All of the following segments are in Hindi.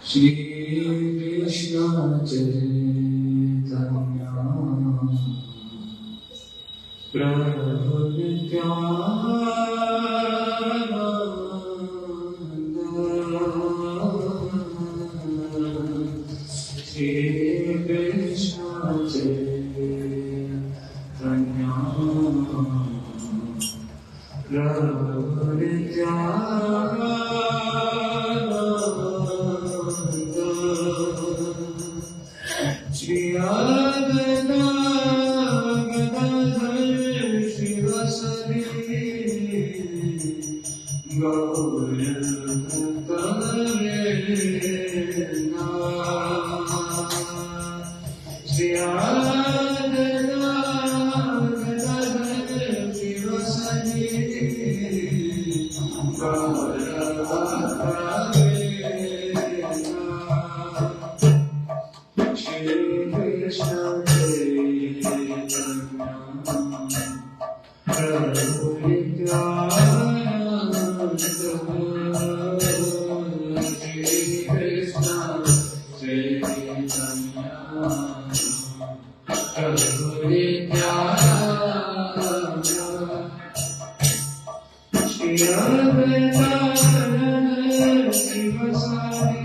Shri Krishna Chaitanya Prabhu Nityananda Shri Krishna Chaitanya Prabhu Nityananda Shri Advaita Gadadhar Shivasari Gaura Bhattarena Shri Advaita Gadadhar Shivasari Gaura Bhattarena Krishna Chaitanya Prabhu Nityananda Shri Krishna Chaitanya Prabhu Nityananda Shri Advaita Shivasari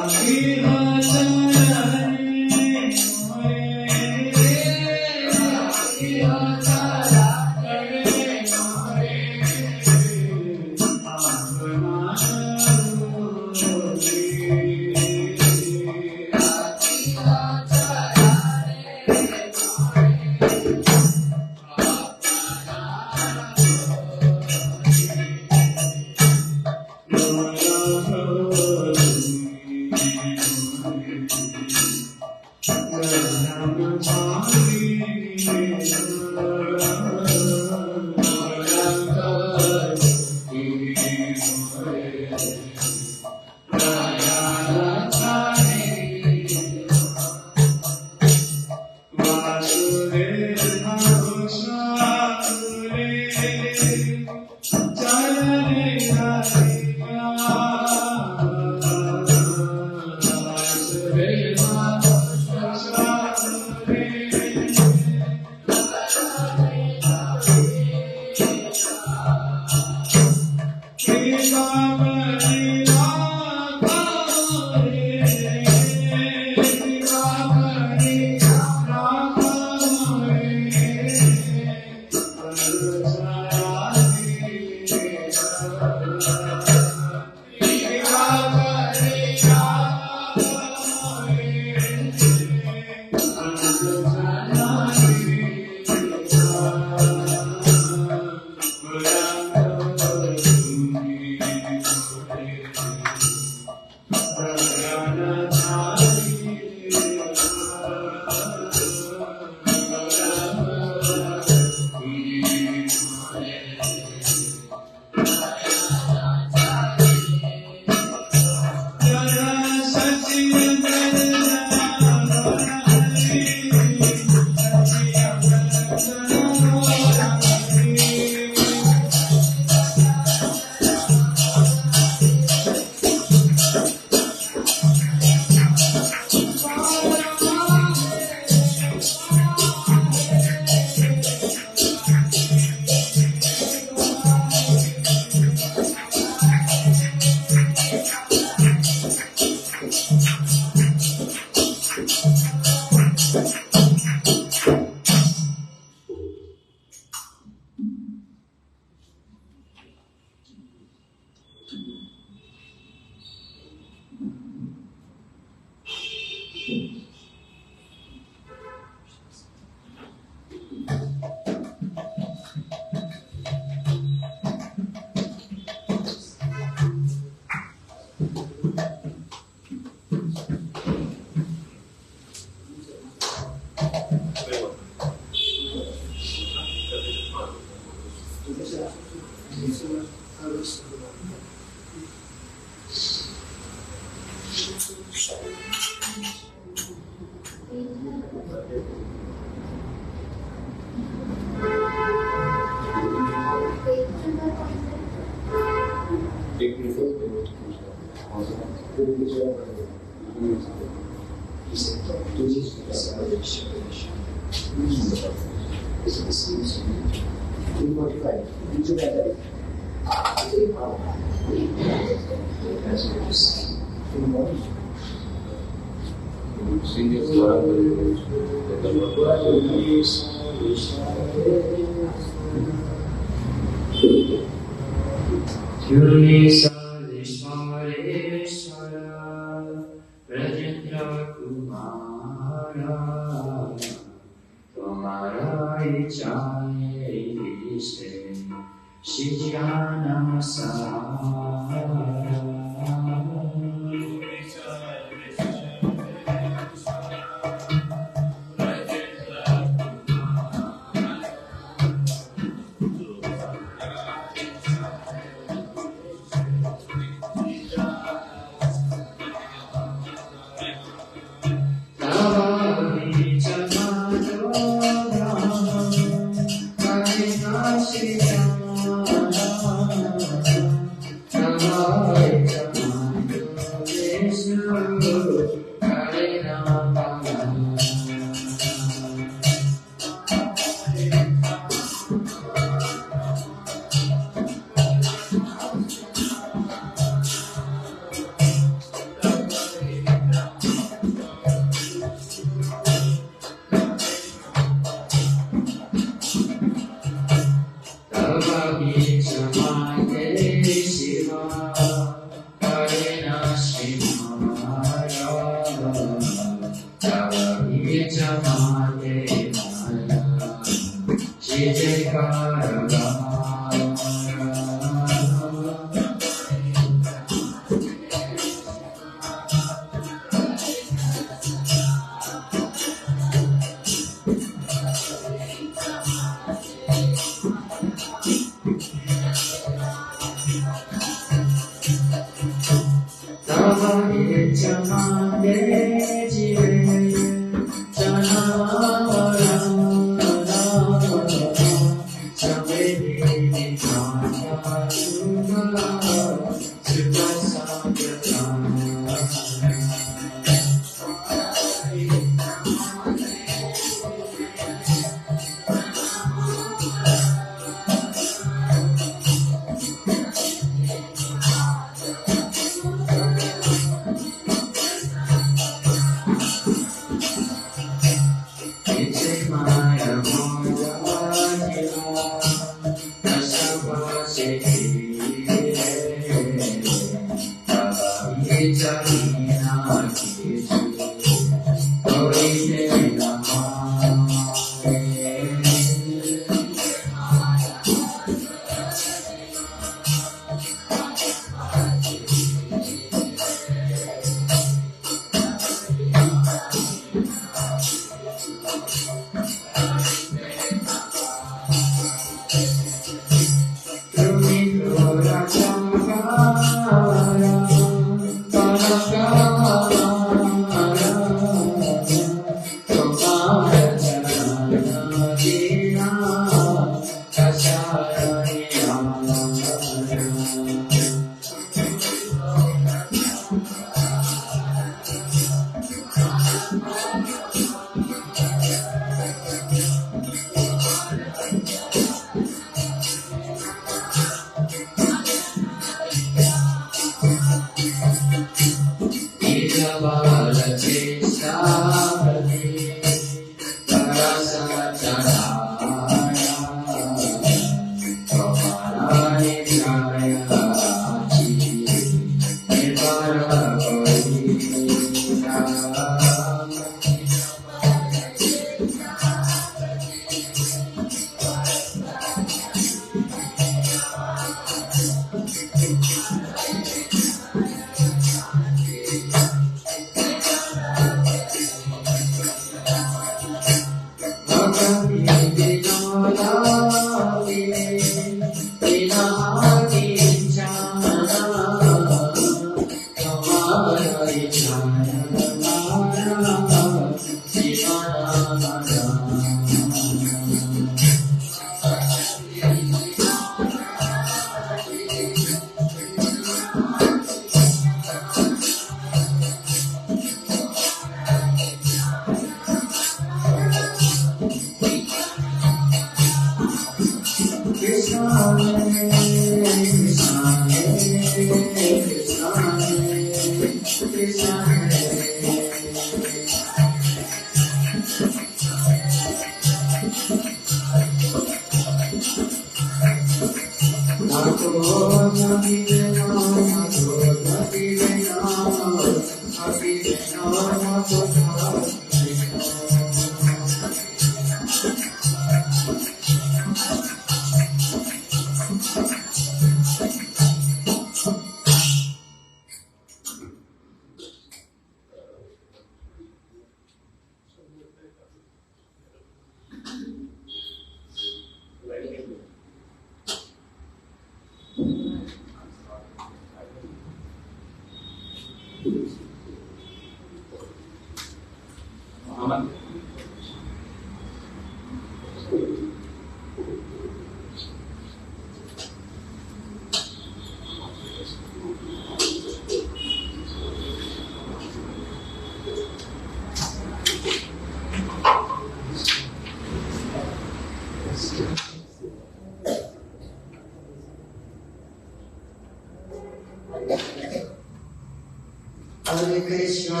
Hare Krishna,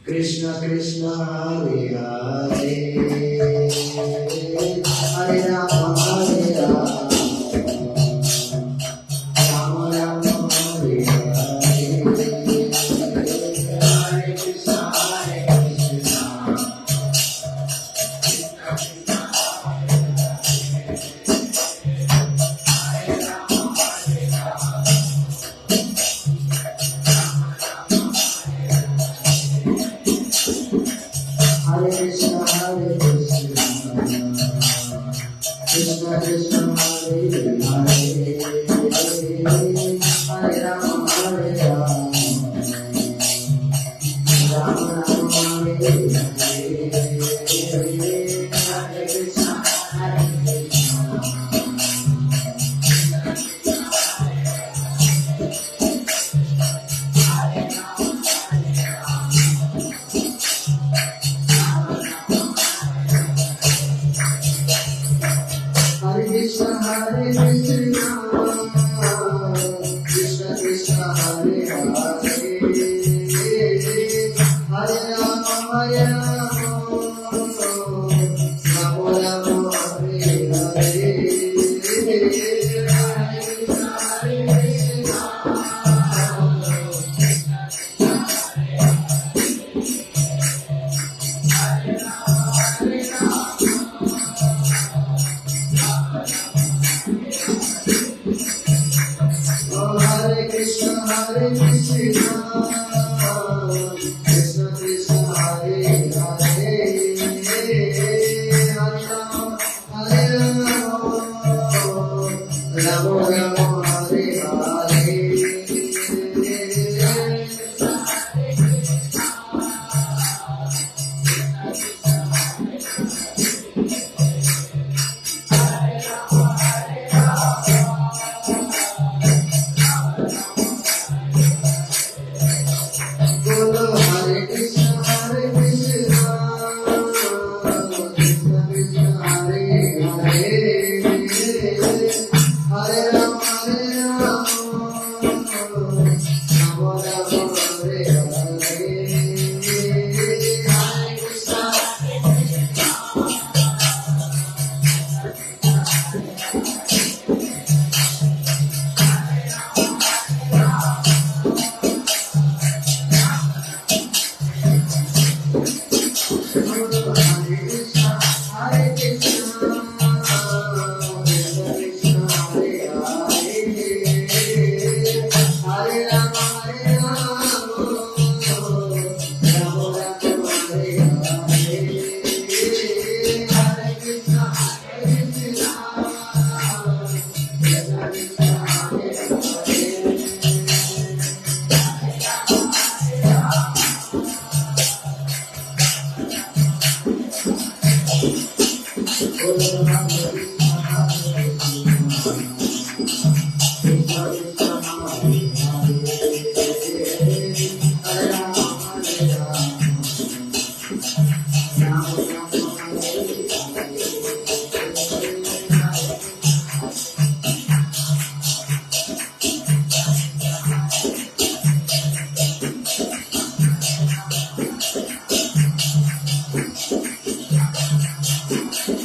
Krishna Krishna, Hare Hare, Hare Rama, Hare Rama, Rama Rama, Hare Hare, Hare Krishna, Hare Krishna. Hare Krishna, Hare Krishna, Krishna Krishna, Hare Hare, Hare Rama, Hare Rama, Rama Rama, Hare Hare, Hare Krishna, Hare Krishna. Hare Krishna, Hare Krishna, Krishna Krishna, Hare Hare, Hare Rama, Hare Rama, Rama Rama, Hare Hare, Hare Krishna, Hare Krishna. Oh, Hare Krishna, Hare Krishna, Krishna Krishna, Hare Hare, Hare Rama, Hare Rama, Rama Rama, Hare Hare. Bolo Hare Krishna, Hare Krishna, Krishna Krishna, Hare Hare, Hare Rama, Hare Rama, Rama Rama, Hare Hare, Hare Krishna. Bolo Hare Krishna, Hare Krishna, Krishna Krishna, Hare Hare, Hare Rama, Hare Rama, Rama Rama, Hare Hare, Hare Krishna, Hare Krishna, Krishna Krishna, Hare Hare. Bolo Hare Krishna, Hare Krishna, Krishna Krishna, Hare Hare, Hare Rama, Hare Rama, Rama Rama, Hare Hare.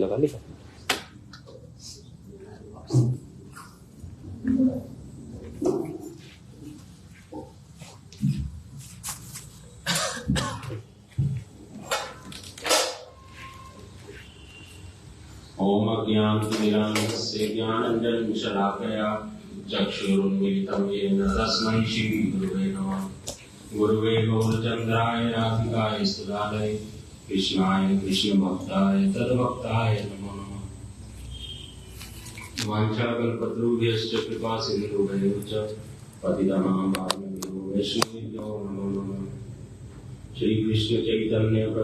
लगा लिखा। ओम अज्ञानतिमिरान्धस्य ज्ञानाञ्जनशलाकया चक्षुरुन्मीलितं येन तस्मै श्रीगुरुवे नमः। गुरुवे गौरचन्द्राय राधिकाय सुधाय कृष्णाय कृष्णभक्ताय तद्भक्ताय नमो नमः। वाञ्छाकल्पतरुभ्यश्च कृपा सिन्धुभ्यश्च च पतितानां पावनेभ्यो वैष्णवेभ्यो नमो नमः। श्री कृष्ण चैतन्य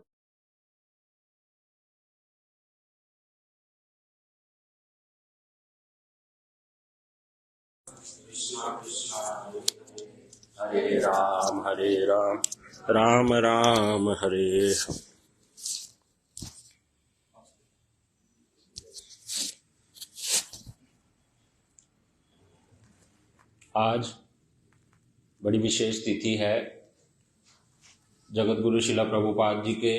हरे राम राम राम हरे। आज बड़ी विशेष तिथि है। जगत गुरु शिला प्रभुपाद जी के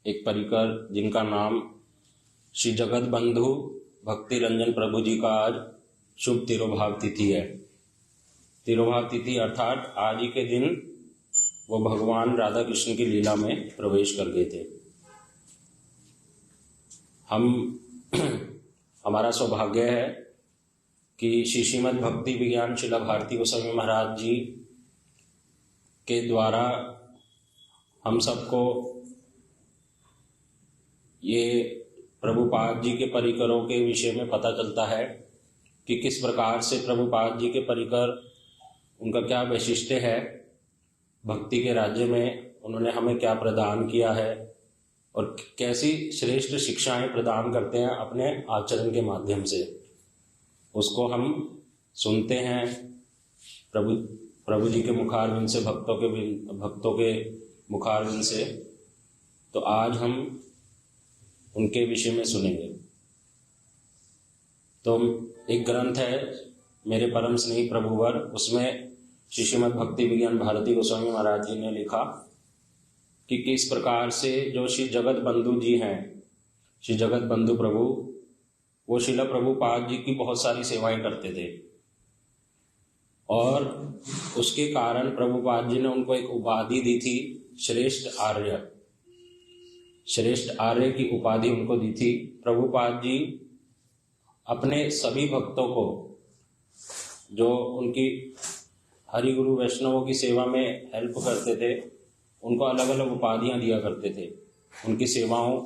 एक परिकर जिनका नाम श्री जगत बंधु भक्ति रंजन प्रभु जी का आज शुभ तिरोभाव तिथि है। तिरोभाव तिथि अर्थात आज ही के दिन वो भगवान राधा कृष्ण की लीला में प्रवेश कर गए थे। हमारा सौभाग्य है कि श्री श्रीमद् भक्ति विज्ञान शिला भारती गोस्वामी महाराज जी के द्वारा हम सबको ये प्रभुपाद जी के परिकरों के विषय में पता चलता है कि किस प्रकार से प्रभुपाद जी के परिकर, उनका क्या वैशिष्ट्य है, भक्ति के राज्य में उन्होंने हमें क्या प्रदान किया है और कैसी श्रेष्ठ शिक्षाएं प्रदान करते हैं अपने आचरण के माध्यम से। उसको हम सुनते हैं प्रभु जी के मुखारविंद से, भक्तों के मुखारविंद से। तो आज हम उनके विषय में सुनेंगे। तो एक ग्रंथ है मेरे परम स्नेही प्रभुवर, उसमें श्री श्रीमद् भक्ति विज्ञान भारती गोस्वामी महाराज जी ने लिखा कि किस प्रकार से जो श्री जगत बंधु जी हैं, श्री जगत बंधु प्रभु, वो शिला प्रभुपाद जी की बहुत सारी सेवाएं करते थे और उसके कारण प्रभुपाद जी ने उनको एक उपाधि दी थी, श्रेष्ठ आर्य। श्रेष्ठ आर्य की उपाधि उनको दी थी। प्रभुपाद जी अपने सभी भक्तों को जो उनकी हरि गुरु वैष्णवों की सेवा में हेल्प करते थे, उनको अलग अलग उपाधियां दिया करते थे। उनकी सेवाओं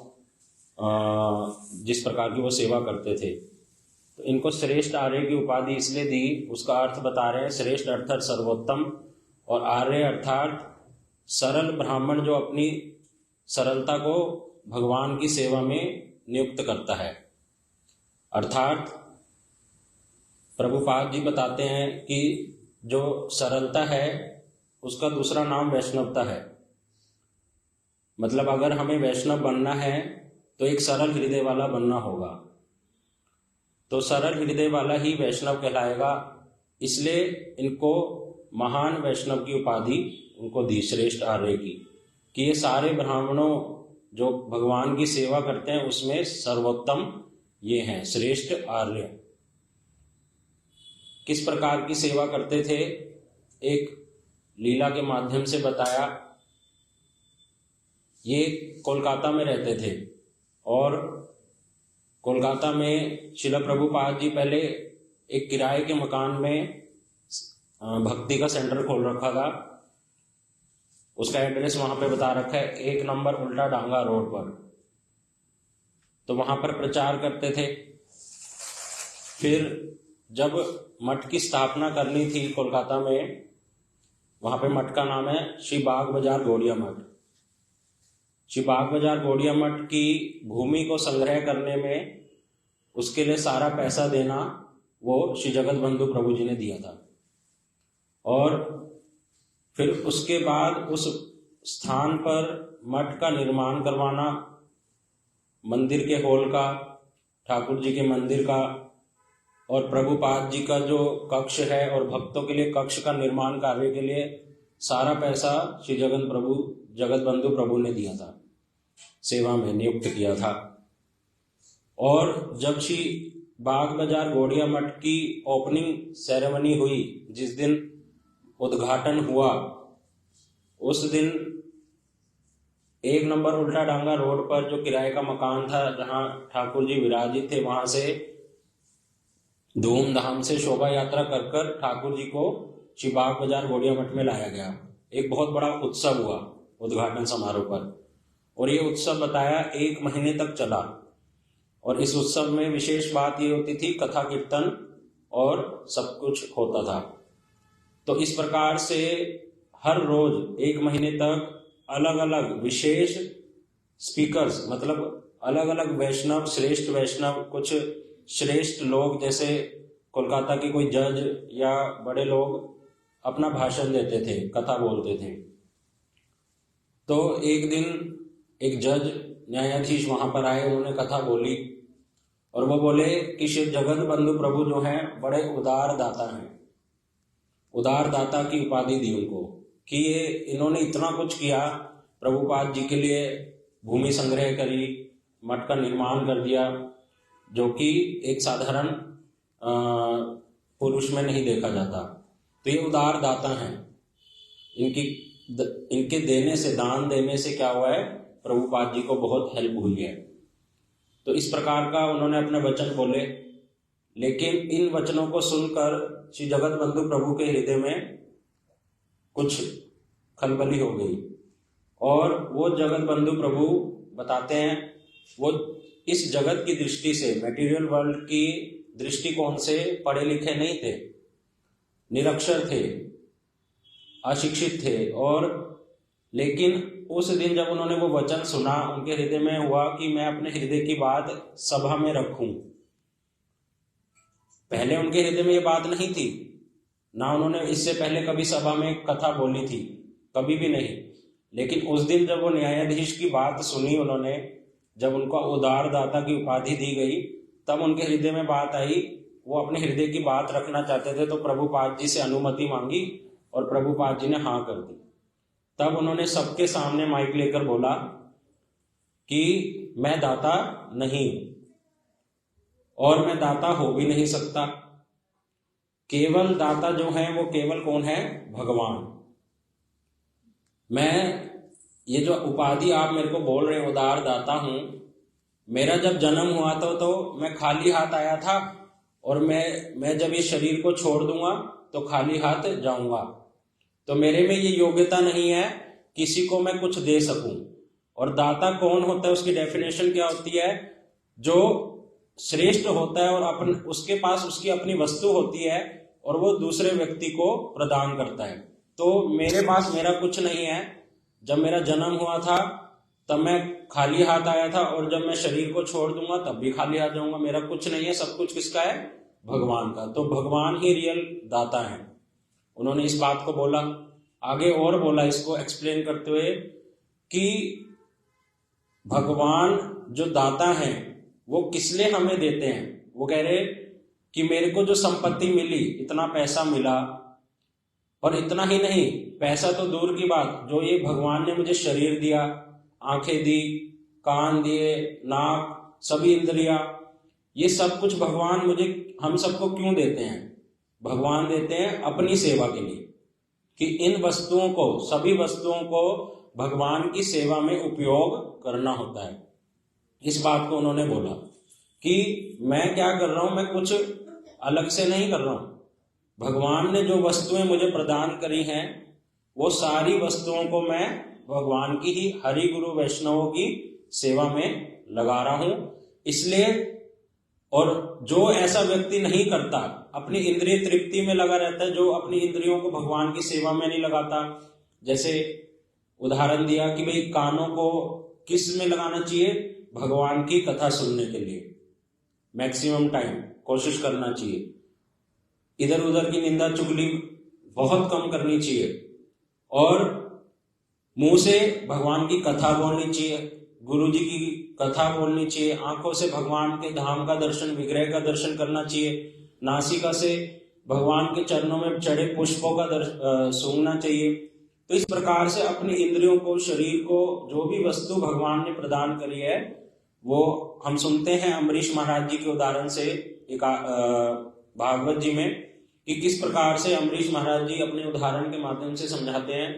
जिस प्रकार की वो सेवा करते थे, तो इनको श्रेष्ठ आर्य की उपाधि इसलिए दी। उसका अर्थ बता रहे हैं। श्रेष्ठ अर्थात सर्वोत्तम और आर्य अर्थात सरल ब्राह्मण, जो अपनी सरलता को भगवान की सेवा में नियुक्त करता है। अर्थात प्रभुपाद जी बताते हैं कि जो सरलता है उसका दूसरा नाम वैष्णवता है। मतलब अगर हमें वैष्णव बनना है तो एक सरल हृदय वाला बनना होगा, तो सरल हृदय वाला ही वैष्णव कहलाएगा। इसलिए इनको महान वैष्णव की उपाधि उनको दी, श्रेष्ठ आर्य की, कि ये सारे ब्राह्मणों जो भगवान की सेवा करते हैं उसमें सर्वोत्तम ये हैं, श्रेष्ठ आर्य। किस प्रकार की सेवा करते थे, एक लीला के माध्यम से बताया। ये कोलकाता में रहते थे और कोलकाता में शिला प्रभुपाद जी पहले एक किराए के मकान में भक्ति का सेंटर खोल रखा था। उसका एड्रेस वहां पे बता रखा है, 1 नंबर उल्टा डांगा रोड पर। तो वहां पर प्रचार करते थे। फिर जब मठ की स्थापना करनी थी कोलकाता में, वहां पे मठ का नाम है श्री बाग बाजार गौड़िया मठ। श्री बाग बाजार गौड़िया मठ की भूमि को संग्रह करने में, उसके लिए सारा पैसा देना वो श्री जगत बंधु प्रभु जी ने दिया था। और फिर उसके बाद उस स्थान पर मठ का निर्माण करवाना, मंदिर के हॉल का, ठाकुर जी के मंदिर का और प्रभुपाद जी का जो कक्ष है और भक्तों के लिए कक्ष का निर्माण कार्य के लिए सारा पैसा श्री जगत बंधु प्रभु ने दिया था, सेवा में नियुक्त किया था। और जब श्री बाग बाजार गौड़िया मठ की ओपनिंग सेरेमनी हुई, जिस दिन उद्घाटन हुआ, उस दिन 1 नंबर उल्टा डांगा रोड पर जो किराए का मकान था जहां ठाकुर जी विराजित थे, वहां से धूमधाम से शोभा यात्रा कर कर ठाकुर जी को श्री बाग बाजार गौड़िया मठ में लाया गया। एक बहुत बड़ा उत्सव हुआ उद्घाटन समारोह पर, और ये उत्सव बताया 1 महीने तक चला। और इस उत्सव में विशेष बात ये होती थी, कथा कीर्तन और सब कुछ होता था। तो इस प्रकार से हर रोज 1 महीने तक अलग अलग विशेष स्पीकर्स, मतलब अलग अलग वैष्णव, श्रेष्ठ वैष्णव, कुछ श्रेष्ठ लोग जैसे कोलकाता के कोई जज या बड़े लोग अपना भाषण देते थे, कथा बोलते थे। तो एक दिन एक जज, न्यायाधीश वहां पर आए, उन्होंने कथा बोली और वो बोले कि श्री जगत बंधु प्रभु जो हैं बड़े उदार दाता हैं। उदार दाता की उपाधि दी उनको कि ये इन्होंने इतना कुछ किया, प्रभुपाद जी के लिए भूमि संग्रह करी, मठ का निर्माण कर दिया, जो कि एक साधारण पुरुष में नहीं देखा जाता। तो ये उदार दाता हैं। इनके देने से, दान देने से क्या हुआ है, प्रभुपाद जी को बहुत हेल्प हुई है। तो इस प्रकार का उन्होंने अपने वचन बोले। लेकिन इन वचनों को सुनकर श्री जगत बंधु प्रभु के हृदय में कुछ खलबली हो गई, और वो जगत बंधु प्रभु बताते हैं, वो इस जगत की दृष्टि से, मटेरियल वर्ल्ड की दृष्टिकोण से पढ़े लिखे नहीं थे, निरक्षर थे, अशिक्षित थे। और लेकिन उस दिन जब उन्होंने वो वचन सुना, उनके हृदय में हुआ कि मैं अपने हृदय की बात सभा में रखूं। पहले उनके हृदय में ये बात नहीं थी, ना उन्होंने इससे पहले कभी सभा में कथा बोली थी, कभी भी नहीं। लेकिन उस दिन जब वो न्यायाधीश की बात सुनी उन्होंने, जब उनको उदार दाता की उपाधि दी गई, तब उनके हृदय में बात आई, वो अपने हृदय की बात रखना चाहते थे। तो प्रभुपाद जी से अनुमति मांगी और प्रभुपाद जी ने हाँ कर दी। तब उन्होंने सबके सामने माइक लेकर बोला कि मैं दाता नहीं और मैं दाता हो भी नहीं सकता। केवल दाता जो है वो केवल कौन है, भगवान। मैं ये जो उपाधि आप मेरे को बोल रहे हैं, उदार दाता हूं, मेरा जब जन्म हुआ था तो मैं खाली हाथ आया था, और मैं जब ये शरीर को छोड़ दूंगा तो खाली हाथ जाऊंगा। तो मेरे में ये योग्यता नहीं है किसी को मैं कुछ दे सकूं। और दाता कौन होता है, उसकी डेफिनेशन क्या होती है, जो श्रेष्ठ होता है और उसके पास उसकी अपनी वस्तु होती है और वो दूसरे व्यक्ति को प्रदान करता है। तो मेरे पास मेरा कुछ नहीं है। जब मेरा जन्म हुआ था तब मैं खाली हाथ आया था, और जब मैं शरीर को छोड़ दूंगा तब भी खाली हाथ जाऊंगा। मेरा कुछ नहीं है, सब कुछ किसका है, भगवान का। तो भगवान ही रियल दाता है। उन्होंने इस बात को बोला, आगे और बोला इसको एक्सप्लेन करते हुए कि भगवान जो दाता है वो किस लिए हमें देते हैं। वो कह रहे कि मेरे को जो संपत्ति मिली, इतना पैसा मिला, और इतना ही नहीं, पैसा तो दूर की बात, जो ये भगवान ने मुझे शरीर दिया, आंखें दी, कान दिए, नाक, सभी इंद्रियां, ये सब कुछ भगवान मुझे, हम सबको क्यों देते हैं? भगवान देते हैं अपनी सेवा के लिए, कि इन वस्तुओं को, सभी वस्तुओं को भगवान की सेवा में उपयोग करना होता है। इस बात को उन्होंने बोला कि मैं क्या कर रहा हूं, मैं कुछ अलग से नहीं कर रहा हूं। भगवान ने जो वस्तुएं मुझे प्रदान करी हैं, वो सारी वस्तुओं को मैं भगवान की ही हरि गुरु वैष्णवों की सेवा में लगा रहा हूं। इसलिए, और जो ऐसा व्यक्ति नहीं करता, अपनी इंद्रिय तृप्ति में लगा रहता है, जो अपनी इंद्रियों को भगवान की सेवा में नहीं लगाता, जैसे उदाहरण दिया कि भाई कानों को किस में लगाना चाहिए, भगवान की कथा सुनने के लिए मैक्सिमम टाइम कोशिश करना चाहिए। इधर उधर की निंदा चुगली बहुत कम करनी चाहिए, और मुंह से भगवान की कथा बोलनी चाहिए, गुरु जी की कथा बोलनी चाहिए, आंखों से भगवान के धाम का दर्शन, विग्रह का दर्शन करना चाहिए, नासिका से भगवान के चरणों में चढ़े पुष्पों का सूंघना चाहिए। तो इस प्रकार से अपनी इंद्रियों को, शरीर को, जो भी वस्तु भगवान ने प्रदान करी है, वो हम सुनते हैं अम्बरीश महाराज जी के उदाहरण से एक भागवत जी में कि किस प्रकार से अम्बरीश महाराज जी अपने उदाहरण के माध्यम से समझाते हैं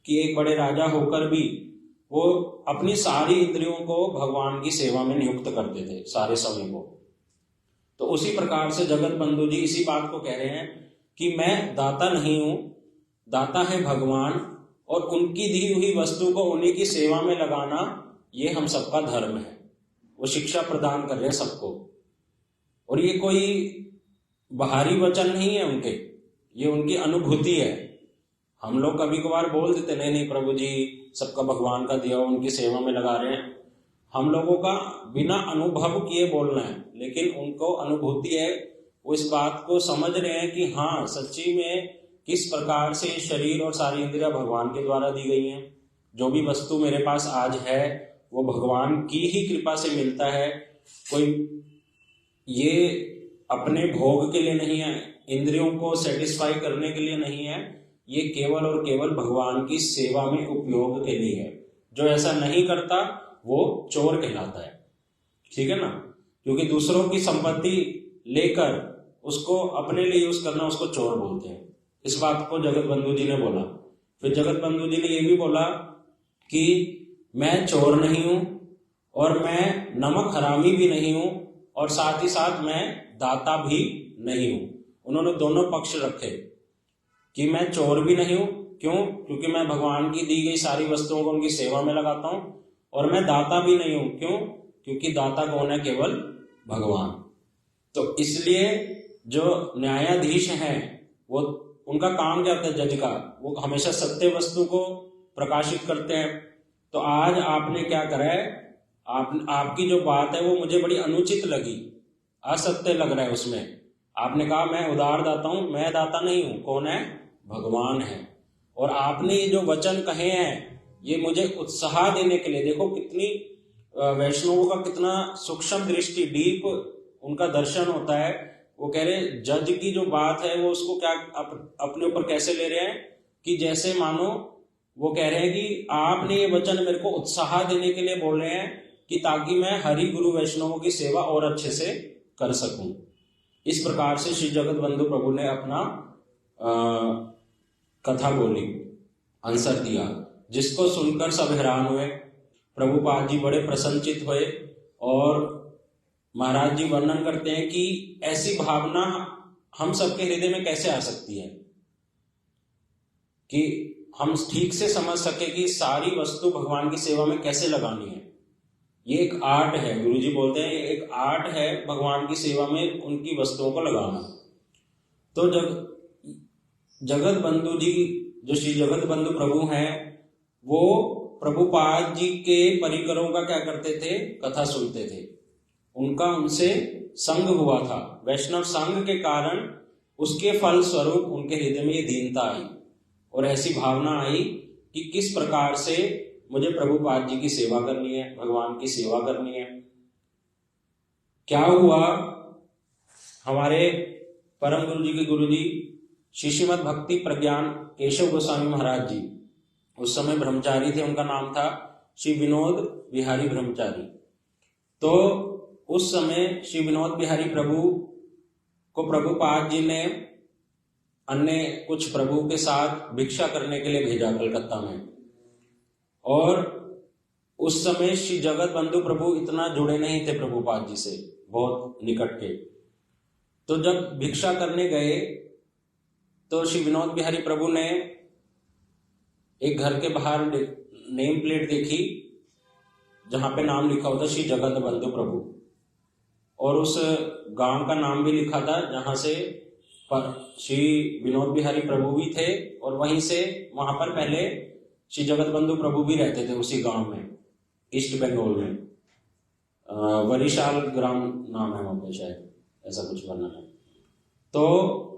कि एक बड़े राजा होकर भी वो अपनी सारी इंद्रियों को भगवान की सेवा में नियुक्त करते थे, सारे समय को। तो उसी प्रकार से जगत बंधु जी इसी बात को कह रहे हैं कि मैं दाता नहीं हूं, दाता है भगवान, और उनकी दी हुई वस्तु को उन्हीं की सेवा में लगाना ये हम सबका धर्म है। वो शिक्षा प्रदान कर रहे हैं सबको, और ये कोई बाहरी वचन नहीं है उनके, ये उनकी अनुभूति है। हम लोग कभी कभार बोल देते नहीं नहीं प्रभु जी सबका भगवान का दिया, उनकी सेवा में लगा रहे हैं। हम लोगों का बिना अनुभव किए बोलना है, लेकिन उनको अनुभूति है, वो इस बात को समझ रहे हैं कि हाँ सच्ची में किस प्रकार से शरीर और सारी इंद्रियां भगवान के द्वारा दी गई हैं। जो भी वस्तु मेरे पास आज है वो भगवान की ही कृपा से मिलता है, कोई ये अपने भोग के लिए नहीं है, इंद्रियों को सेटिस्फाई करने के लिए नहीं है, ये केवल और केवल भगवान की सेवा में उपयोग के लिए है। जो ऐसा नहीं करता वो चोर कहलाता है, ठीक है ना, क्योंकि दूसरों की संपत्ति लेकर उसको अपने लिए यूज करना उसको चोर बोलते हैं। इस बात को जगत बंधु जी ने बोला। फिर जगत बंधु जी ने ये भी बोला कि मैं चोर नहीं हूं और मैं नमक हरामी भी नहीं हूं और साथ ही साथ मैं दाता भी नहीं हूं। उन्होंने दोनों पक्ष रखे कि मैं चोर भी नहीं हूं, क्यों? क्योंकि मैं भगवान की दी गई सारी वस्तुओं को उनकी सेवा में लगाता हूं, और मैं दाता भी नहीं हूं, क्यों? क्योंकि दाता कौन है? केवल भगवान। तो इसलिए जो न्यायाधीश हैं वो उनका काम क्या होता है? जज का, वो हमेशा सत्य वस्तु को प्रकाशित करते हैं। तो आज आपने क्या करा है, आपकी जो बात है वो मुझे बड़ी अनुचित लगी, असत्य लग रहा है उसमें। आपने कहा मैं उदार दाता हूं, मैं दाता नहीं हूं, कौन है? भगवान है। और आपने ये जो वचन कहे हैं ये मुझे उत्साह देने के लिए, देखो कितनी वैष्णवों का कितना सूक्ष्म दृष्टि, डीप उनका दर्शन होता है। वो कह रहे जज की जो बात है वो उसको क्या अपने ऊपर कैसे ले रहे हैं कि जैसे मानो वो कह रहे हैं कि आपने ये वचन मेरे को उत्साह देने के लिए बोल रहे हैं कि ताकि मैं हरि गुरु वैष्णवों की सेवा और अच्छे से कर सकूं। इस प्रकार से श्री जगत बंधु प्रभु ने अपना कथा बोली, आंसर दिया, जिसको सुनकर सब हैरान हुए। प्रभुपाद जी बड़े प्रसन्नचित हुए और महाराज जी वर्णन करते हैं कि ऐसी भावना हम सबके हृदय में कैसे आ सकती है कि हम ठीक से समझ सके कि सारी वस्तु भगवान की सेवा में कैसे लगानी है। ये एक आर्ट है, गुरुजी बोलते हैं ये एक आर्ट है भगवान की सेवा में उनकी वस्तुओं को लगाना। तो जगत बंधु जी, जो श्री जगत बंधु प्रभु हैं, वो प्रभुपाद जी के परिकरों का क्या करते थे? कथा सुनते थे। उनका उनसे संग हुआ था, वैष्णव संग के कारण उसके फल स्वरूप उनके हृदय में ये दीनता आई और ऐसी भावना आई कि किस प्रकार से मुझे प्रभुपाद जी की सेवा करनी है, भगवान की सेवा करनी है। क्या हुआ, हमारे परम गुरु जी के गुरु जी श्री श्रीमद भक्ति प्रज्ञान केशव गोस्वामी महाराज जी उस समय ब्रह्मचारी थे, उनका नाम था श्री विनोद बिहारी ब्रह्मचारी। तो उस समय श्री विनोद बिहारी प्रभु को प्रभुपाद जी ने अन्य कुछ प्रभु के साथ भिक्षा करने के लिए भेजा कलकत्ता में। और उस समय श्री जगत बंधु प्रभु इतना जुड़े नहीं थे प्रभुपाद जी से, बहुत निकट के। तो जब भिक्षा करने गए तो श्री विनोद बिहारी प्रभु ने एक घर के बाहर नेम प्लेट देखी जहां पे नाम लिखा होता श्री जगत बंधु प्रभु, और उस गांव का नाम भी लिखा था जहां से श्री विनोद बिहारी प्रभु भी थे, और वहीं से वहां पर पहले श्री जगत बंधु प्रभु भी रहते थे उसी गांव में, ईस्ट बंगाल में। वरिशाल ग्राम नाम है वहां पे, शायद ऐसा कुछ वर्णन है। तो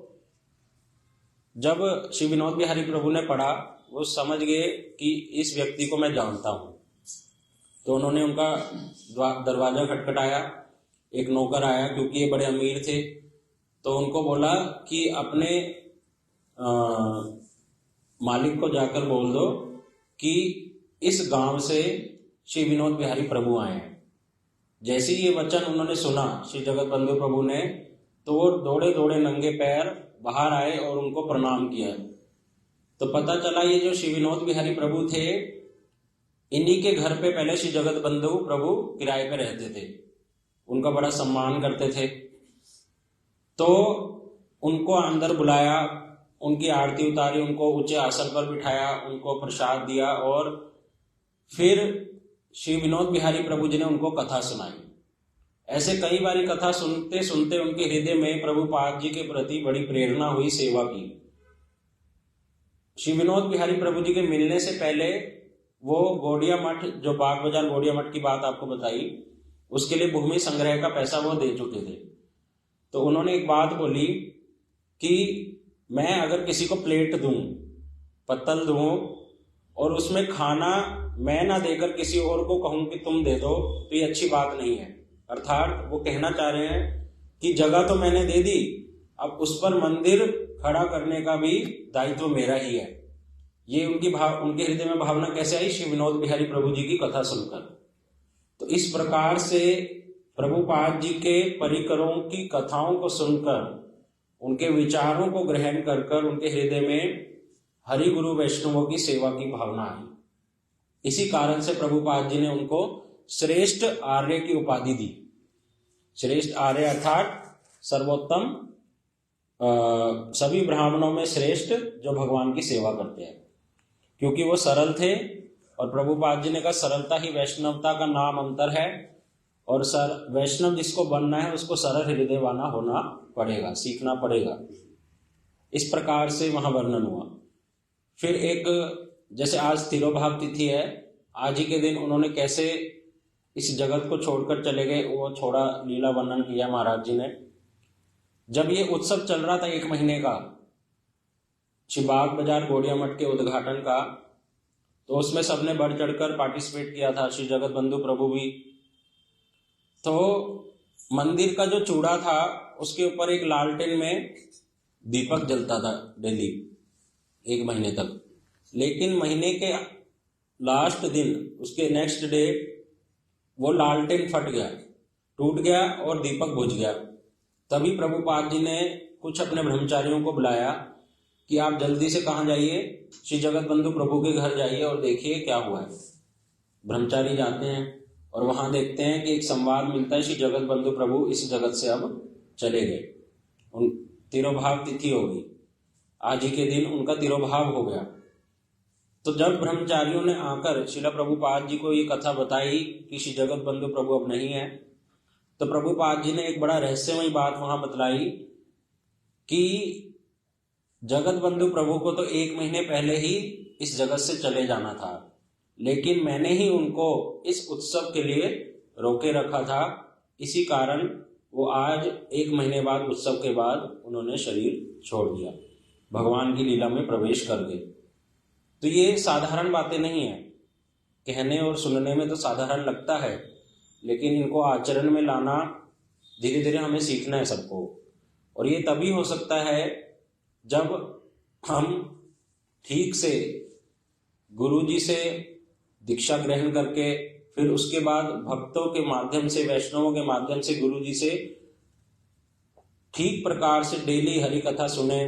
जब श्री विनोद बिहारी प्रभु ने पढ़ा, वो समझ गए कि इस व्यक्ति को मैं जानता हूं। तो उन्होंने उनका दरवाजा खटखटाया, एक नौकर आया क्योंकि ये बड़े अमीर थे। तो उनको बोला कि अपने मालिक को जाकर बोल दो कि इस गांव से श्री विनोद बिहारी प्रभु आए हैं। जैसे ही ये वचन उन्होंने सुना श्री जगत बंधु प्रभु ने, तो वो दौड़े दौड़े नंगे पैर बाहर आए और उनको प्रणाम किया। तो पता चला ये जो श्री विनोद बिहारी प्रभु थे, इन्हीं के घर पे पहले श्री जगत बंधु प्रभु किराए पे रहते थे, उनका बड़ा सम्मान करते थे। तो उनको अंदर बुलाया, उनकी आरती उतारी, उनको ऊंचे आसन पर बिठाया, उनको प्रसाद दिया और फिर श्री विनोद बिहारी प्रभु जी ने उनको कथा सुनाई। ऐसे कई बारी कथा सुनते सुनते उनके हृदय में प्रभुपाद जी के प्रति बड़ी प्रेरणा हुई सेवा की। श्री विनोद बिहारी प्रभु जी के मिलने से पहले वो गौड़िया मठ, जो बाग बाजार गौड़िया मठ की बात आपको बताई, उसके लिए भूमि संग्रह का पैसा वो दे चुके थे। तो उन्होंने एक बात बोली कि मैं अगर किसी को प्लेट दूं, पत्तल दूं और उसमें खाना मैं ना देकर किसी और को कहूं कि तुम दे दो, तो ये अच्छी बात नहीं है। अर्थात वो कहना चाह रहे हैं कि जगह तो मैंने दे दी, अब उस पर मंदिर खड़ा करने का भी दायित्व मेरा ही है। ये उनके हृदय में भावना कैसे आई? श्री विनोद बिहारी प्रभु जी की कथा सुनकर। तो इस प्रकार से प्रभुपाद जी के परिकरों की कथाओं को सुनकर, उनके विचारों को ग्रहण कर कर उनके हृदय में हरि गुरु वैष्णवों की सेवा की भावना आई। इसी कारण से प्रभुपाद जी ने उनको श्रेष्ठ आर्य की उपाधि दी। श्रेष्ठ आर्य अर्थात सर्वोत्तम, सभी ब्राह्मणों में श्रेष्ठ जो भगवान की सेवा करते हैं, क्योंकि वो सरल थे। और प्रभुपाद जी ने कहा सरलता ही वैष्णवता का नाम अंतर है, और वैष्णव जिसको बनना है उसको सरल हृदय वाला होना पड़ेगा, सीखना पड़ेगा। इस प्रकार से वहां वर्णन हुआ। फिर एक, जैसे आज तिरोभाव तिथि है, आज ही के दिन उन्होंने कैसे इस जगत को छोड़कर चले गए, वो थोड़ा लीला वर्णन किया महाराज जी ने। जब ये उत्सव चल रहा था 1 महीने का, श्री बाग बाजार गौड़िया मठ के उद्घाटन का, तो उसमें सबने बढ़ चढ़कर पार्टिसिपेट किया था, श्री जगत बंधु प्रभु भी। तो मंदिर का जो चूड़ा था उसके ऊपर एक लालटेन में दीपक जलता था डेली 1 महीने तक। लेकिन महीने के लास्ट दिन, उसके नेक्स्ट डे, वो लालटेन फट गया, टूट गया और दीपक बुझ गया। तभी प्रभुपाद जी ने कुछ अपने ब्रह्मचारियों को बुलाया कि आप जल्दी से कहाँ जाइए, श्री जगत बंधु प्रभु के घर जाइए और देखिए क्या हुआ है। ब्रह्मचारी जाते हैं और वहां देखते हैं कि एक संवाद मिलता है, श्री जगत बंधु प्रभु इस जगत से अब चले गए। उन तिरोभाव तिथि होगी, आज ही के दिन उनका तिरोभाव हो गया। तो जब ब्रह्मचारियों ने आकर श्रीला प्रभुपाद जी को ये कथा बताई कि श्री जगत बंधु प्रभु अब नहीं है, तो प्रभुपाद जी ने एक बड़ा रहस्यमयी बात वहां बतलाई कि जगत बंधु प्रभु को तो 1 महीने पहले ही इस जगत से चले जाना था, लेकिन मैंने ही उनको इस उत्सव के लिए रोके रखा था। इसी कारण वो आज 1 महीने बाद, उत्सव के बाद उन्होंने शरीर छोड़ दिया, भगवान की लीला में प्रवेश कर गए। तो ये साधारण बातें नहीं है, कहने और सुनने में तो साधारण लगता है, लेकिन इनको आचरण में लाना धीरे धीरे हमें सीखना है सबको। और ये तभी हो सकता है जब हम ठीक से गुरुजी से दीक्षा ग्रहण करके, फिर उसके बाद भक्तों के माध्यम से, वैष्णवों के माध्यम से गुरुजी से ठीक प्रकार से डेली हरि कथा सुने,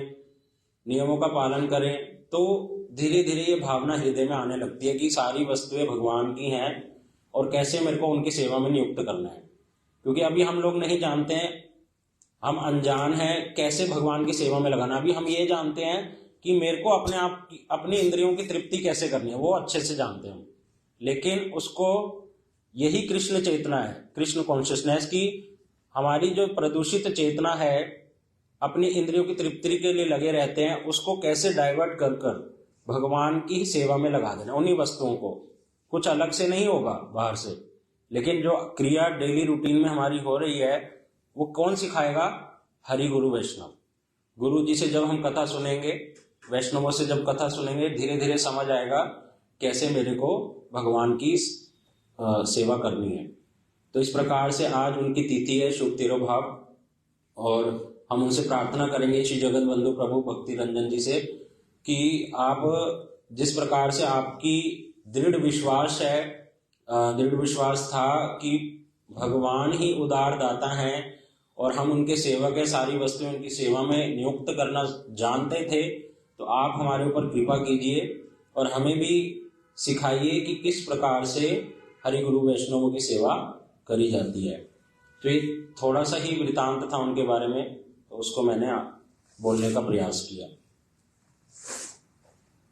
नियमों का पालन करें, तो धीरे धीरे ये भावना हृदय में आने लगती है कि सारी वस्तुएं भगवान की हैं और कैसे मेरे को उनकी सेवा में नियुक्त करना है। क्योंकि अभी हम लोग नहीं जानते हैं, हम अनजान हैं कैसे भगवान की सेवा में लगाना। अभी हम ये जानते हैं कि मेरे को अपने आप की, अपनी इंद्रियों की तृप्ति कैसे करनी है, वो अच्छे से जानते हैं। लेकिन उसको, यही कृष्ण चेतना है, कृष्ण कॉन्शियसनेस की हमारी जो प्रदूषित चेतना है, अपनी इंद्रियों की तृप्ति के लिए लगे रहते हैं, उसको कैसे डाइवर्ट कर कर भगवान की सेवा में लगा देना। उन्हीं वस्तुओं को, कुछ अलग से नहीं होगा बाहर से, लेकिन जो क्रिया डेली रूटीन में हमारी हो रही है, वो कौन सिखाएगा? हरि गुरु वैष्णव। गुरु जी से जब हम कथा सुनेंगे, वैष्णवों से जब कथा सुनेंगे, धीरे धीरे समझ आएगा कैसे मेरे को भगवान की सेवा करनी है। तो इस प्रकार से आज उनकी तिथि है, शुभ तिरोभाव, और हम उनसे प्रार्थना करेंगे श्री जगत बंधु प्रभु भक्ति रंजन जी से कि आप जिस प्रकार से आपकी दृढ़ विश्वास था कि भगवान ही उदार दाता हैं और हम उनके सेवक हैं, सारी वस्तुएं उनकी सेवा में नियुक्त करना जानते थे, तो आप हमारे ऊपर कृपा कीजिए और हमें भी सिखाइए कि किस प्रकार से हरि गुरु वैष्णवों की सेवा करी जाती है। तो ये थोड़ा सा ही वृतांत था उनके बारे में, तो उसको मैंने बोलने का प्रयास किया।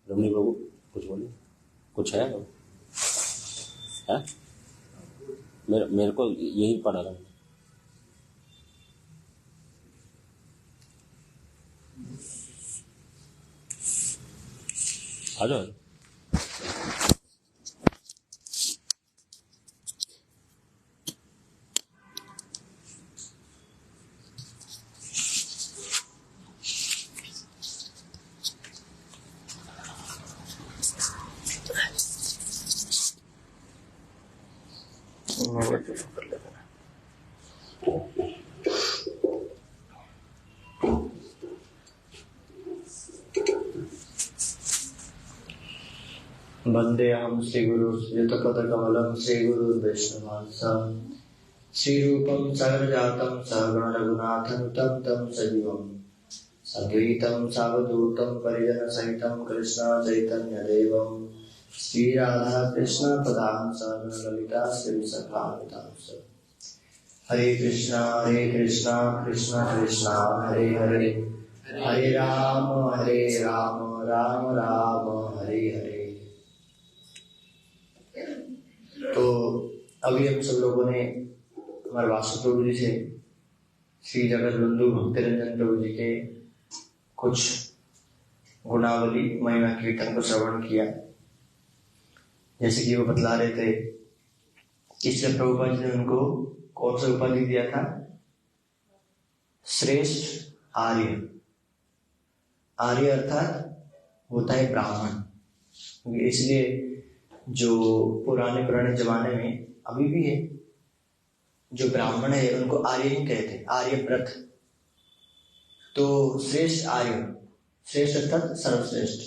रमणी बाबू कुछ बोलिए, कुछ है मेरे को यही पढ़ा था। आ जाओ। वंदेऽहं श्रीगुरु युतपदकमलं श्रीगुरुर्वैष्णवांसं श्रीरूपं सागरजातं सहगण रघुनाथनुतं तं सजीवं सद्वैतं सावधूतं परिजनसहितं कृष्ण चैतन्यदेवं श्रीराधा कृष्ण पदां सहगण ललिता श्रीविशाखान्वितांश्च। हरे कृष्णा कृष्ण कृष्णा हरे हरे, हरे राम राम राम हरे हरे। तो अभी हम सब लोगों ने हमारे वासु प्रभु जी से श्री जगत बंधु भक्तिरंजन प्रभु जी के कुछ गुणावली महिमा कीर्तन को श्रवण किया। जैसे कि वो बतला रहे थे, इसलिए प्रभुपाद जी ने उनको कौन सा उपाधि दिया था? श्रेष्ठ आर्य। आर्य अर्थात होता है ब्राह्मण। इसलिए जो पुराने जमाने में अभी भी है, जो ब्राह्मण है उनको आर्य ही कहते, आर्यव्रत। तो श्रेष्ठ आर्य, श्रेष्ठ अर्थात सर्वश्रेष्ठ,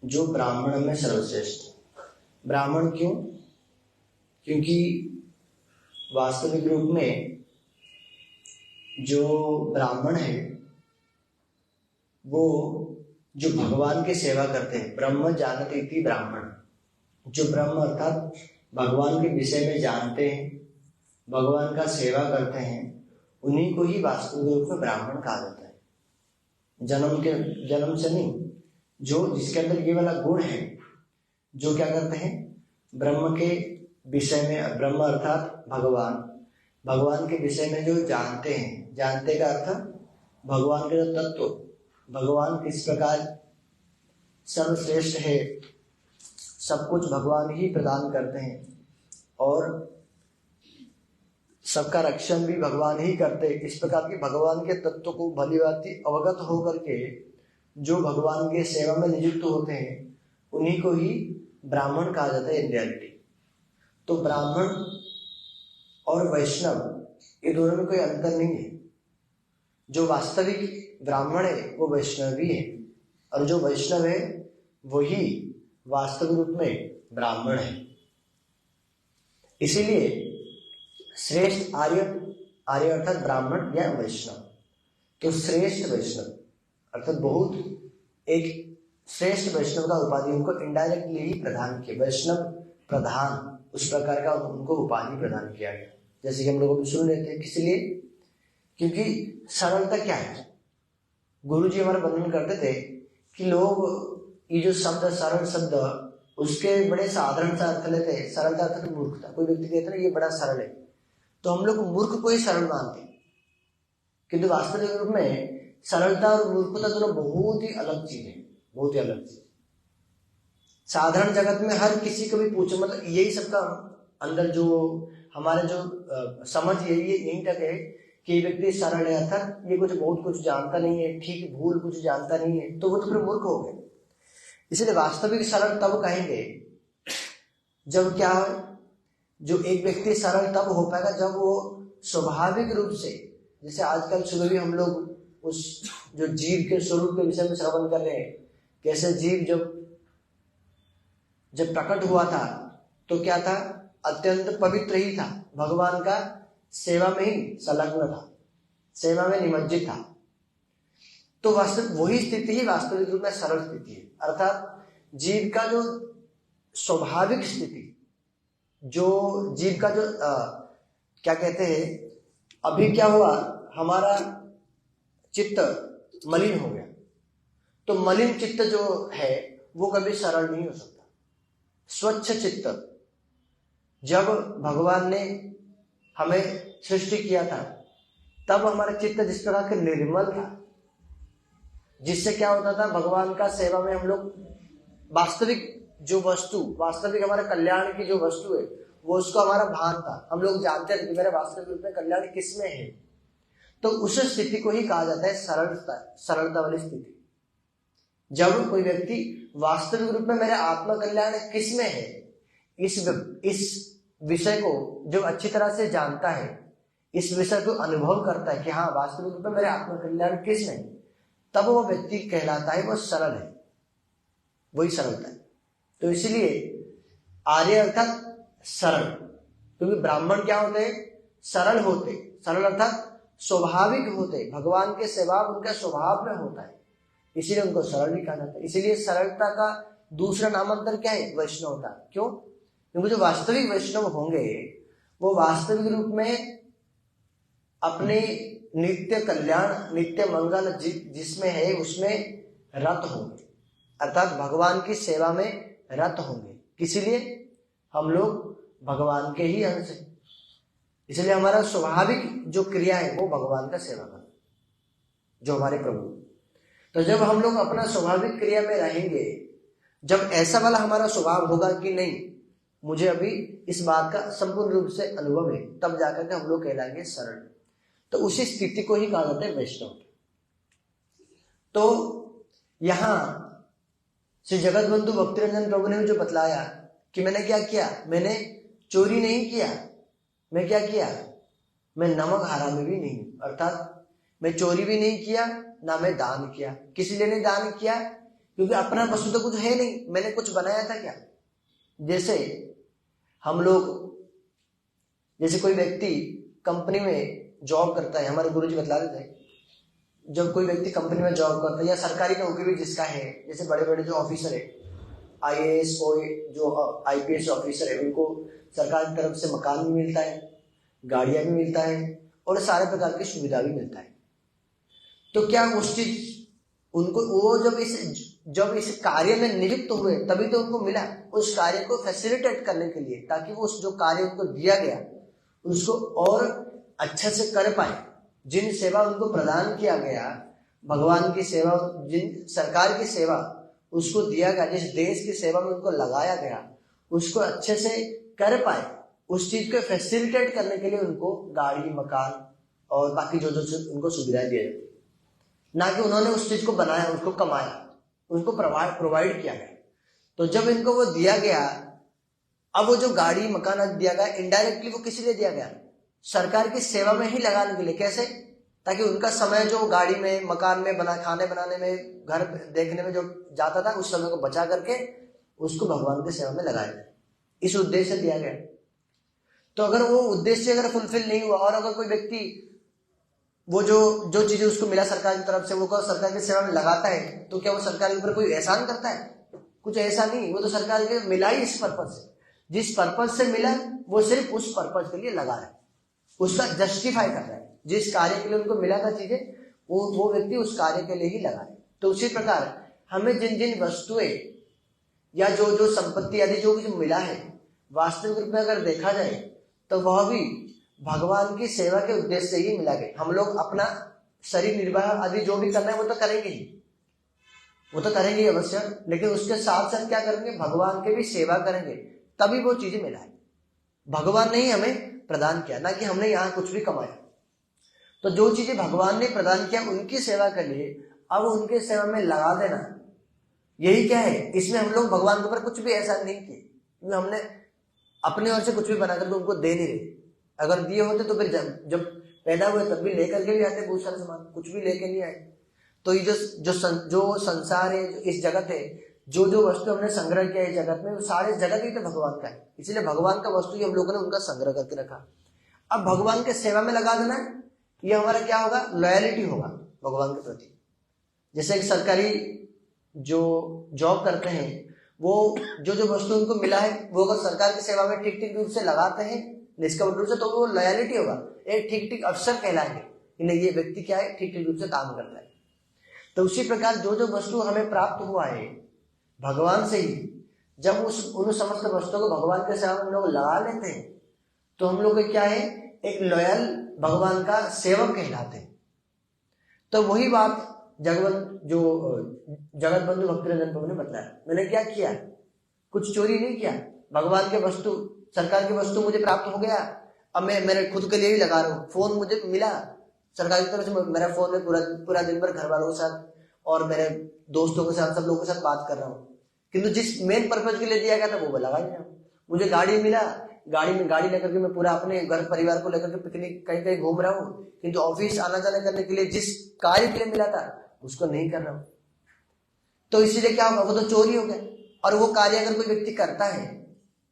जो ब्राह्मण में सर्वश्रेष्ठ। ब्राह्मण क्यों? क्योंकि वास्तविक रूप में जो ब्राह्मण है वो जो भगवान की सेवा करते हैं, ब्रह्म जानते इति ब्राह्मण, जो ब्रह्म अर्थात भगवान के विषय में जानते हैं, भगवान का सेवा करते हैं, उन्हीं को ही वास्तविक रूप में ब्राह्मण कहा जाता है। जन्म से नहीं, जो जिसके अंदर ये वाला गुण है, जो क्या करते हैं, ब्रह्म के विषय में, ब्रह्म अर्थात भगवान के विषय में जो जानते हैं, जानते का अर्थ भगवान के तत्व, भगवान किस प्रकार सर्वश्रेष्ठ है, सब कुछ भगवान ही प्रदान करते हैं और सबका रक्षण भी भगवान ही करते हैं। इस प्रकार के भगवान के तत्व को भलीभांति अवगत होकर के जो भगवान के सेवा में नियुक्त होते हैं, उन्हीं को ही ब्राह्मण कहा जाता है इन रियलिटी। तो ब्राह्मण और वैष्णव ये दोनों में कोई अंतर नहीं है। जो वास्तविक ब्राह्मण है वो वैष्णव भी है, और जो वैष्णव है वही वास्तविक रूप में ब्राह्मण है। इसीलिए श्रेष्ठ आर्य अर्थात ब्राह्मण या वैष्णव। तो श्रेष्ठ वैष्णव अर्थात बहुत एक श्रेष्ठ वैष्णव का उपाधि उनको इनडायरेक्टली ही प्रदान किया, वैष्णव प्रधान, उस प्रकार का उनको उपाधि प्रदान किया गया। जैसे कि हम लोग अभी सुन रहे थे, किस लिए? क्योंकि सरलता क्या है, गुरु जी हमारे वर्णन करते थे कि लोग ये जो शब्द सरल शब्द उसके बड़े साधारण सा अर्थ लेते हैं। सरलता अर्थात मूर्खता। कोई व्यक्ति कहते हैं ये बड़ा सरल है, तो हम लोग मूर्ख को ही सरल मानते हैं, किंतु वास्तविक रूप में सरलता और मूर्खता दोनों बहुत ही अलग चीज है, बहुत ही अलग चीज। साधारण जगत में हर किसी को भी पूछो, मतलब यही सबका अंदर जो हमारे जो समझ यही तक है कि व्यक्ति सरल है अर्थात ये बहुत कुछ जानता नहीं है, ठीक भूल कुछ जानता नहीं है, तो वो तो फिर मूर्ख हो गए। इसलिए वास्तविक सरल तब कहेंगे जब क्या है, जो एक व्यक्ति सरल तब हो पाएगा जब वो स्वाभाविक रूप से, जैसे आजकल सुबह भी हम लोग उस जो जीव के स्वरूप के विषय में श्रवण कर रहे हैं, कैसे जीव जब प्रकट हुआ था तो क्या था, अत्यंत पवित्र ही था, भगवान का सेवा में ही संलग्न था, सेवा में निमज्जित था। तो वास्तविक वही स्थिति ही वास्तविक रूप में सरल स्थिति है। अर्थात जीव का जो स्वाभाविक स्थिति, जो जीव का जो क्या कहते हैं, अभी क्या हुआ, हमारा चित्त मलिन हो गया, तो मलिन चित्त जो है वो कभी सरल नहीं हो सकता। स्वच्छ चित्त, जब भगवान ने हमें सृष्टि किया था तब हमारा चित्त जिस प्रकार के निर्मल था, जिससे क्या होता था, भगवान का सेवा में हम लोग वास्तविक जो वस्तु, वास्तविक हमारे कल्याण की जो वस्तु है वो उसको हमारा भान था। हम लोग जानते थे कि मेरा वास्तविक रूप में कल्याण किस में है। तो उस स्थिति को ही कहा जाता है सरलता वाली स्थिति। जब कोई व्यक्ति वास्तविक रूप में मेरा आत्मा कल्याण किस में है, इस विषय को जो अच्छी तरह से जानता है, इस विषय को अनुभव करता है कि हाँ वास्तविक रूप में मेरे आत्मा कल्याण किस में है, तब वो व्यक्ति कहलाता है वो सरल है, वही सरलता है। तो इसलिए आर्य अर्थात सरल, क्योंकि ब्राह्मण क्या होते हैं, सरल होते, सरल अर्थात स्वाभाविक होते, भगवान के सेवा उनके स्वभाव में होता है, इसीलिए उनको सरल भी कहा जाता है। इसीलिए सरलता का दूसरा नामांतर क्या है, वैष्णव होता है। क्यों? क्योंकि जो वास्तविक वैष्णव होंगे वो वास्तविक रूप में अपने नित्य कल्याण, नित्य मंगल जिसमें है उसमें रत होंगे, अर्थात भगवान की सेवा में रत होंगे। किसलिए? हम लोग भगवान के ही अंश हैं, इसलिए हमारा स्वाभाविक जो क्रिया है वो भगवान का सेवा करना, जो हमारे प्रभु। तो जब हम लोग अपना स्वाभाविक क्रिया में रहेंगे, जब ऐसा वाला हमारा स्वभाव होगा कि नहीं मुझे अभी इस बात का संपूर्ण रूप से अनुभव है, तब जाकर के हम लोग कहलाएंगे सरल। तो उसी स्थिति को ही कहा जाता है वैष्णव। तो यहाँ श्री जगतबंधु भक्तिरंजन प्रभु ने जो बतलाया कि मैंने क्या किया, मैंने चोरी नहीं किया, मैं क्या किया, मैं नमक हरामी भी नहीं, अर्थात मैं चोरी भी नहीं किया, ना मैं दान किया। किस लिए नहीं दान किया? क्योंकि अपना वस्तु तो कुछ है नहीं, मैंने कुछ बनाया था क्या। जैसे हम लोग, जैसे कोई व्यक्ति कंपनी में जॉब करता है, हमारे गुरुजी बतला देते हैं, जब कोई व्यक्ति कंपनी में जॉब करता है या सरकारी नौकरी भी जिसका है, जैसे बड़े बड़े जो ऑफिसर है, IAS जो IPS ऑफिसर है, उनको सरकार की तरफ से मकान भी मिलता है, गाड़ियां भी मिलता है और सारे प्रकार की सुविधा भी मिलता है। तो क्या उस चीज उनको, वो जब इस कार्य में नियुक्त हुए तभी तो उनको मिला, उस कार्य को फैसिलिटेट करने के लिए, ताकि वो उस जो कार्य उनको दिया गया उसको और अच्छा से कर पाए। जिन सेवा उनको प्रदान किया गया, भगवान की सेवा, जिन सरकार की सेवा उसको दिया गया, जिस देश की सेवा में उनको लगाया गया, उसको अच्छे से कर पाए, उस चीज को फैसिलिटेट करने के लिए उनको गाड़ी, मकान और बाकी जो उनको सुविधाएं दी जाती, ना कि उन्होंने उस चीज को बनाया, उसको कमाया, उनको प्रोवाइड किया गया। तो जब इनको वो दिया गया, अब वो जो गाड़ी, मकान आदि दिया गया, इनडायरेक्टली वो किस लिए दिया गया, सरकार की सेवा में ही लगाने के लिए। कैसे? ताकि उनका समय जो गाड़ी में, मकान में, खाने बनाने में, घर देखने में जो जाता था, उस समय को बचा करके उसको भगवान की सेवा में लगाया जाए, इस उद्देश्य से दिया गया। तो अगर वो उद्देश्य अगर फुलफिल नहीं हुआ और अगर कोई व्यक्ति वो जो चीजें उसको मिला सरकार की तरफ से वो सरकार की सेवा में लगाता है, तो क्या वो सरकार के ऊपर कोई एहसान करता है? कुछ ऐसा नहीं, वो तो सरकार के मिला ही इस पर्पज से, जिस पर्पज से मिला वो सिर्फ उस पर्पज के लिए लगा है, उसका जस्टिफाई कर रहा है। जिस कार्य के लिए उनको मिला था चीजें, वो व्यक्ति उस कार्य के लिए ही लगा है। तो उसी प्रकार हमें जिन जिन वस्तुएं या जो संपत्ति आदि जो भी मिला है, वास्तविक रूप में अगर देखा जाए तो वह भी भगवान की सेवा के उद्देश्य से ही मिला गया। हम लोग अपना शरीर निर्वाह आदि जो भी करना है वो तो करेंगे ही, वो तो करेंगे ही अवश्य, लेकिन उसके साथ साथ क्या करेंगे, भगवान के भी सेवा करेंगे, तभी वो चीजें मिला है। भगवान ने ही हमें प्रदान किया, ना कि हमने यहाँ कुछ भी कमाया। तो जो चीजें भगवान ने प्रदान किया उनकी सेवा के लिए, अब उनके सेवा में लगा देना, यही क्या है, इसमें हम लोग भगवान के ऊपर कुछ भी एहसान नहीं किए, क्योंकि हमने अपने ओर से कुछ भी बनाकर उनको दे नहीं रहे। अगर दिए होते तो फिर जब पैदा हुए तब भी लेकर के भी आते बहुत सारे सामान, कुछ भी लेके नहीं आए। तो ये जो संसार है, इस जगत है, जो वस्तु हमने संग्रह किया है जगत में, वो सारे जगत ही तो भगवान का है, इसलिए भगवान का वस्तु ही हम लोगों ने उनका संग्रह करके रखा। अब भगवान के सेवा में लगा देना है, ये हमारा क्या होगा, लॉयलिटी होगा भगवान के प्रति। जैसे एक सरकारी जो जॉब करते हैं, वो जो वस्तु उनको मिला है वो अगर सरकार की सेवा में ठीक ठीक रूप से लगाते हैं, निष्कपट रूप से, तो वो लॉयलिटी होगा, एक ठीक ठीक अफसर कहलाएंगे कि नहीं ये व्यक्ति क्या है, ठीक ठीक रूप से काम करता है। तो उसी प्रकार जो वस्तु हमें प्राप्त हुआ है भगवान से ही, जब उन समस्त वस्तुओं को भगवान के सेवा में हम लोग लगा लेते हैं तो हम लोग क्या है, एक लॉयल भगवान का सेवक कहलाते हैं। तो वही बात जगत बंधु भक्तिरंजन प्रभु ने बताया। मैंने क्या किया, कुछ चोरी नहीं किया, भगवान के वस्तु, सरकार की वस्तु मुझे प्राप्त हो गया, अब मैं मेरे खुद के लिए ही लगा रहा हूँ। फोन मुझे मिला सरकार की तरफ से, मेरा फोन में पूरा दिन भर घर वालों के साथ और मेरे दोस्तों के साथ, सब लोगों के साथ बात कर रहा हूँ, किंतु जिस मेन पर्पज के लिए दिया गया था वो लगा नहीं रहा हूँ। मुझे गाड़ी मिला, गाड़ी लेकर के मैं पूरा अपने घर परिवार को लेकर के पिकनिक कहीं कहीं घूम रहा हूँ, किंतु ऑफिस आना जाना करने के लिए जिस कार्य के लिए मिला था उसको नहीं कर रहा हूँ। तो इसीलिए क्या होगा, वो तो चोरी हो गया। और वो कार्य अगर कोई व्यक्ति करता है,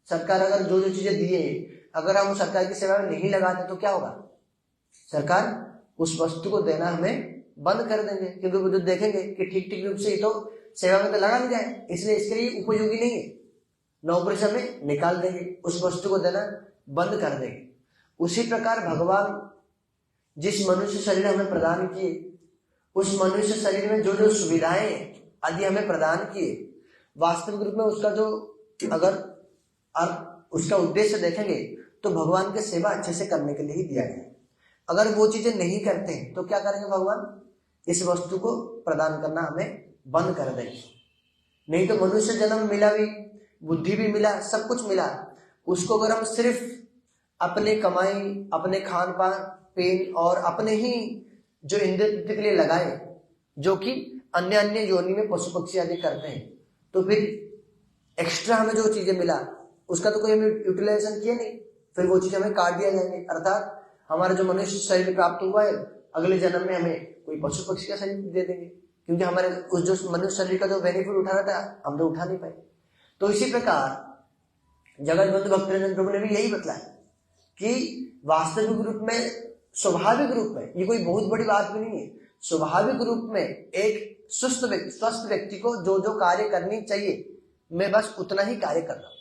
सरकार अगर जो चीजें दिए अगर हम सरकार की सेवा में नहीं लगाते तो क्या होगा, सरकार उस वस्तु को देना हमें बंद कर देंगे, क्योंकि वो जो देखेंगे कि ठीक ठीक रूप से ही तो सेवा में तो लगा नहीं जाए, इसलिए इसके लिए उपयोगी नहीं है, नौकरी से हमें निकाल देंगे, उस वस्तु को देना बंद कर देंगे। उसी प्रकार भगवान जिस मनुष्य शरीर हमें प्रदान किए, उस मनुष्य शरीर में जो सुविधाएं आदि हमें प्रदान किए, वास्तविक रूप में उसका जो अगर उसका उद्देश्य देखेंगे तो भगवान की सेवा अच्छे से करने के लिए ही दिया गया है। अगर वो चीजें नहीं करते हैं तो क्या करेंगे, भगवान इस वस्तु को प्रदान करना हमें बंद कर देंगे। नहीं तो मनुष्य जन्म मिला भी, बुद्धि भी मिला, सब कुछ मिला, उसको अगर हम सिर्फ अपने कमाई, अपने खान पान पेन और अपने ही जो इंद्रिय के लिए लगाए, जो कि अन्य योनि में पशु पक्षी आदि करते हैं, तो फिर एक्स्ट्रा हमें जो चीजें मिला उसका तो कोई हमें यूटिलाइजेशन किया नहीं, फिर वो चीज हमें काट दिया जाएंगे। अर्थात हमारा जो मनुष्य शरीर प्राप्त हुआ है, अगले जन्म में हमें कोई पशु पक्षी का शरीर दे देंगे, क्योंकि हमारे उस जो मनुष्य शरीर का जो बेनिफिट उठाना था हम तो उठा नहीं पाए। तो इसी प्रकार जगत बंधु भक्तिरंजन प्रभु ने भी यही बतलाया कि वास्तविक रूप में, स्वाभाविक रूप में, ये कोई बहुत बड़ी बात भी नहीं है, स्वाभाविक रूप में एक स्वस्थ व्यक्ति को जो कार्य करनी चाहिए मैं बस उतना ही कार्य कर रहा हूं।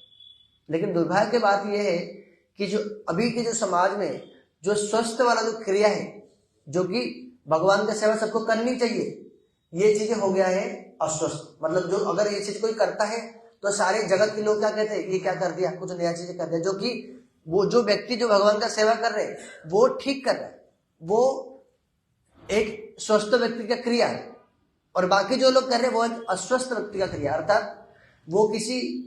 लेकिन दुर्भाग्य की बात यह है कि जो अभी के जो समाज में जो स्वस्थ वाला जो क्रिया है, जो कि भगवान की सेवा सबको करनी चाहिए, ये चीजें हो गया है अस्वस्थ। मतलब जो अगर ये चीज कोई करता है तो सारे जगत के लोग क्या कहते हैं, ये क्या कर दिया, कुछ नया चीजें कर दिया, जो कि वो जो व्यक्ति जो भगवान का सेवा कर रहे हैं वो ठीक कर रहा है, वो एक स्वस्थ व्यक्ति का क्रिया है, और बाकी जो लोग कर रहे हैं वो एक अस्वस्थ व्यक्ति का क्रिया, अर्थात वो किसी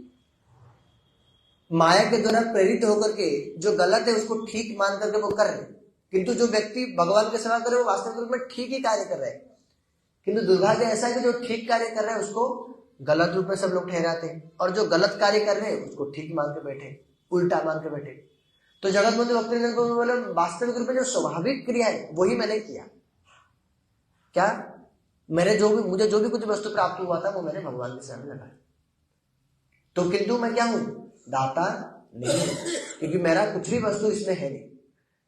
माया के द्वारा प्रेरित होकर के जो गलत है उसको ठीक मान करके वो कर रहे हैं। किंतु जो व्यक्ति भगवान की सेवा कर रहे हैं वो वास्तविक रूप में ठीक ही कार्य कर रहे हैं। किंतु दुर्भाग्य ऐसा है कि जो ठीक कार्य कर रहे हैं उसको गलत रूप में सब लोग ठहराते हैं, और जो गलत कार्य कर रहे हैं उसको ठीक मान के बैठे, उल्टा मान के बैठे। तो जगत बंधु भक्तिरंजन को बोले वास्तविक रूप में जो स्वाभाविक क्रिया है वही मैंने किया। क्या मुझे जो भी कुछ वस्तु प्राप्त हुआ था वो मैंने भगवान के सेवा में लगाया। तो किंतु मैं क्या हूं, दाता नहीं है, क्योंकि मेरा कुछ भी वस्तु इसमें है नहीं।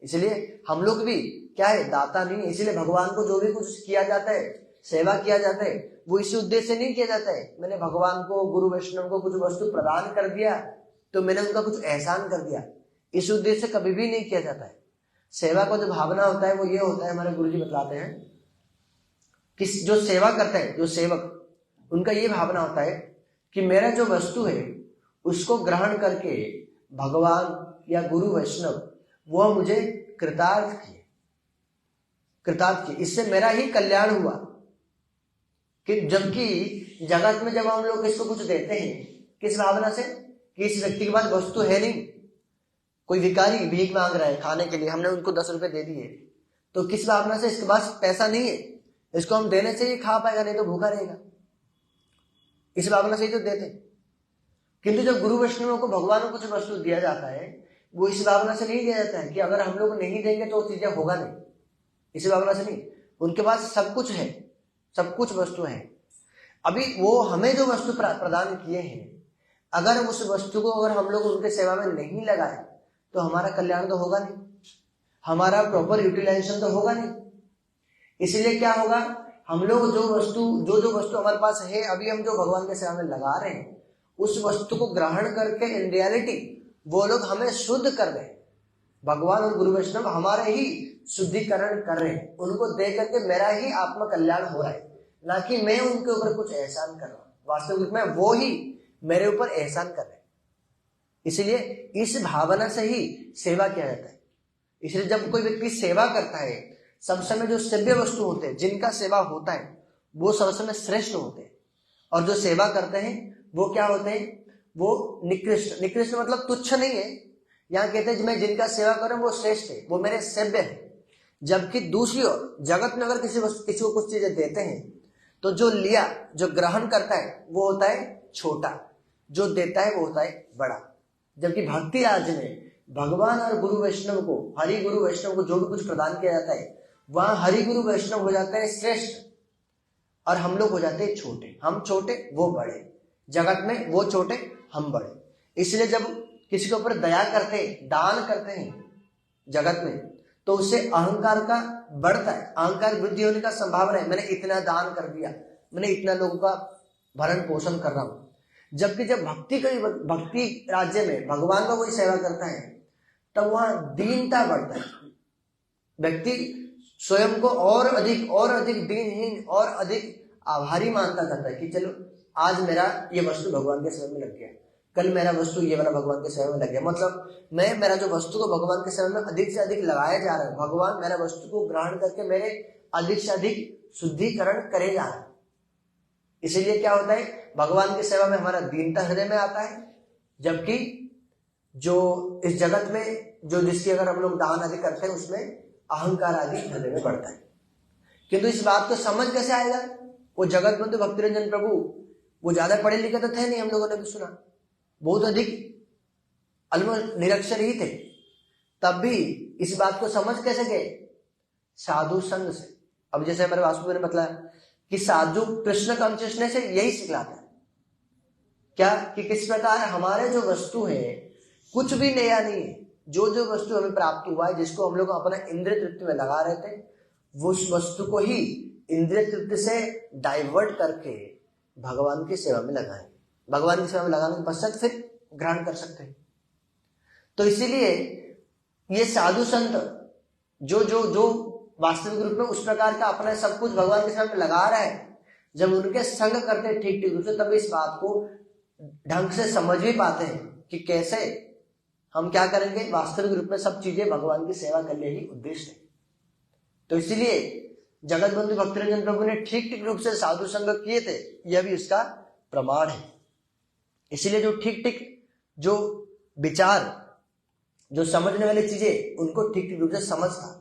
इसलिए हम लोग भी क्या है, दाता नहीं है। इसलिए भगवान को जो भी कुछ किया जाता है, सेवा किया जाता है, वो इसी उद्देश्य से नहीं किया जाता है मैंने भगवान को, गुरु वैष्णव को कुछ वस्तु प्रदान कर दिया तो मैंने उनका कुछ एहसान कर दिया, इस उद्देश्य से कभी भी नहीं किया जाता है। सेवा का जो भावना होता है वो ये होता है, हमारे गुरु जी बतलाते हैं कि जो सेवा करते हैं, जो सेवक, उनका ये भावना होता है कि मेरा जो वस्तु है उसको ग्रहण करके भगवान या गुरु वैष्णव वह मुझे कृतार्थ किए, इससे मेरा ही कल्याण हुआ। कि जबकि जगत में जब हम लोग इसको कुछ देते हैं, किस भावना से कि इस व्यक्ति के पास वस्तु है नहीं, कोई भिखारी भीख मांग रहा है खाने के लिए, हमने उनको 10 रुपए दे दिए, तो किस भावना से, इसके पास पैसा नहीं है, इसको हम देने से ही खा पाएगा, नहीं तो भूखा रहेगा, इस भावना से ही तो देते। किंतु जब गुरु वैष्णवों को भगवान को कुछ वस्तु दिया जाता है वो इस भावना से नहीं दिया जाता है कि अगर हम लोग नहीं देंगे तो चीजें होगा नहीं, इस भावना से नहीं। उनके पास सब कुछ है, सब कुछ वस्तु है। अभी वो हमें जो वस्तु प्रदान किए हैं, अगर उस वस्तु को अगर हम लोग उनके सेवा में नहीं लगाए तो हमारा कल्याण तो होगा नहीं। हमारा प्रॉपर यूटिलाइजेशन तो होगा नहीं। इसलिए क्या होगा, हम लोग जो वस्तु हमारे पास है, अभी हम जो भगवान के सेवा में लगा रहे हैं, उस वस्तु को ग्रहण करके इन रियलिटी वो लोग हमें शुद्ध कर रहे हैं। भगवान और गुरु वैष्णव हमारे ही शुद्धिकरण कर रहे हैं। उनको देख करके मेरा ही आत्म कल्याण हो रहा है, ना कि मैं उनके ऊपर कुछ एहसान कर रहा हूँ। वास्तविक में वो ही मेरे ऊपर एहसान कर रहे हैं। इसलिए इस भावना से ही सेवा किया जाता है। इसलिए जब कोई व्यक्ति सेवा करता है, सब समय जो सेव्य वस्तु होते हैं, जिनका सेवा होता है, वो सब समय श्रेष्ठ होते हैं। और जो सेवा करते हैं वो क्या होते हैं, वो निकृष्ट। निकृष्ट मतलब तुच्छ नहीं है। यहाँ कहते हैं मैं जिनका सेवा कर रहा हूँ वो श्रेष्ठ है, वो मेरे सेव्य है। जबकि दूसरी ओर जगत में अगर किसी को कुछ चीजें देते हैं तो जो लिया, जो ग्रहण करता है वो होता है छोटा, जो देता है वो होता है बड़ा। जबकि भक्ति राज्य में भगवान और गुरु वैष्णव को, हरि गुरु वैष्णव को जो भी कुछ प्रदान किया जाता है, वहां हरि गुरु वैष्णव हो जाता है श्रेष्ठ और हम लोग हो जाते हैं छोटे। हम छोटे वो बड़े, जगत में वो छोटे हम बड़े। इसलिए जब किसी के ऊपर दया करते हैं, दान करते हैं जगत में, तो उससे अहंकार का बढ़ता है, अहंकार वृद्धि होने का संभावना है। मैंने इतना दान कर दिया, मैंने इतना लोगों का भरण पोषण कर रहा हूं। जबकि जब भक्ति राज्य में भगवान का कोई सेवा करता है तब वहां दीनता बढ़ता है। व्यक्ति स्वयं को और अधिक दीनहीन और अधिक आभारी मानता करता है कि चलो आज मेरा ये वस्तु भगवान के सेवा में लग गया, कल मेरा वस्तु ये वाला भगवान के सेवा में लग गया। मतलब मेरा जो वस्तु को भगवान के सेवा में अधिक से अधिक लगाया जा रहा है, भगवान मेरा वस्तु को ग्रहण करके मेरे अधिक से अधिक शुद्धिकरण करे जा रहा है। इसीलिए क्या होता है, भगवान की सेवा में हमारा दीनता हृदय में आता है। जबकि जो इस जगत में जो जिसकी अगर हम लोग दान आदि करते हैं उसमें अहंकार आदि हृदय में बढ़ता है। किंतु इस बात को समझ कैसे आएगा, वो जगत बंधु भक्ति रंजन प्रभु वो ज्यादा पढ़े लिखे तो थे नहीं, हम लोगों ने भी सुना, बहुत अधिक ऑलमोस्ट निरक्षर ही थे, तब भी इस बात को समझ कैसे गए, साधु संग से। अब जैसे हमारे वासुदेव ने बताया कि साधु कृष्ण कंचने से यही सिखलाता है क्या, कि किस प्रकार हमारे जो वस्तु है कुछ भी नया नहीं है। जो वस्तु हमें प्राप्त हुआ है, जिसको हम लोग अपना इंद्रिय तृप्ति में लगा रहे थे, वो उस वस्तु को ही इंद्रिय तृप्ति से डाइवर्ट करके भगवान की सेवा में लगाएं। भगवान की सेवा में लगाने के पश्चात फिर ग्रहण कर सकते हैं। तो इसीलिए ये साधु संत जो वास्तविक रूप में उस प्रकार का अपना सब कुछ भगवान के सेवा में लगा रहा है, जब उनके संग करते हैं ठीक रूप से, तब इस बात को ढंग से समझ भी पाते हैं कि कैसे हम क्या करेंगे, वास्तविक रूप में सब चीजें भगवान की सेवा करने ही उद्देश्य है। तो इसीलिए जगत बंधु भक्ति रंजन प्रभु ने ठीक रूप से साधु संग किए थे, यह भी उसका प्रमाण है। इसीलिए जो ठीक जो विचार, जो समझने वाली चीजें, उनको ठीक रूप से समझ था,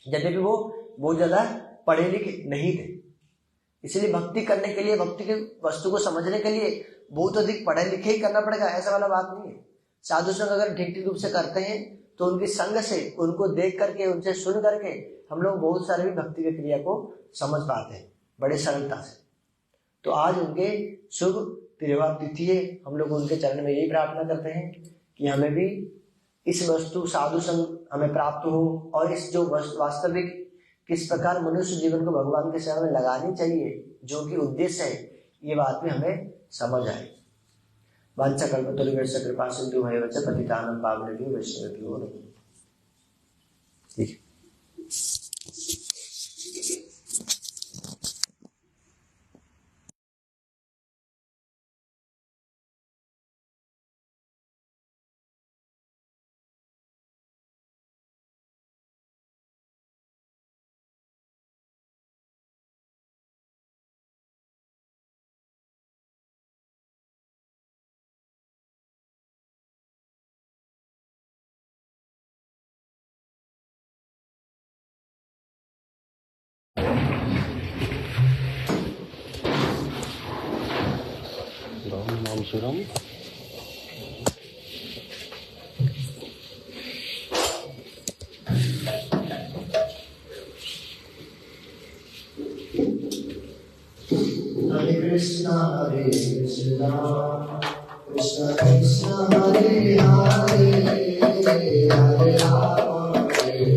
यद्यपि वो बहुत ज्यादा पढ़े लिखे नहीं थे। इसलिए भक्ति करने के लिए, भक्ति के वस्तु को समझने के लिए बहुत अधिक पढ़े लिखे ही करना पड़ेगा, ऐसा वाला बात नहीं है। साधु संग अगर ठीक रूप से करते हैं तो उनकी संग से, उनको देख करके, उनसे सुन करके हम लोग बहुत सारे भी भक्ति की क्रिया को समझ पाते हैं बड़े सरलता से। तो आज उनके शुभ तिरुवार तिथि है, हम लोग उनके चरण में यही प्रार्थना करते हैं कि हमें भी इस वस्तु साधु संग हमें प्राप्त हो, और इस जो वास्तविक किस प्रकार मनुष्य जीवन को भगवान के सेवा में लगानी चाहिए, जो कि उद्देश्य है, ये बात भी हमें समझ आए। वांछाकल्पतरुभ्यश्च कृपा सिन्धुभ्यश्च पतितानां पावनेभ्यो वैष्णवेभ्यो नमः। ठीक है। सुरम Hare Krishna Krishna Krishna Hare Hare Hare Rama Hare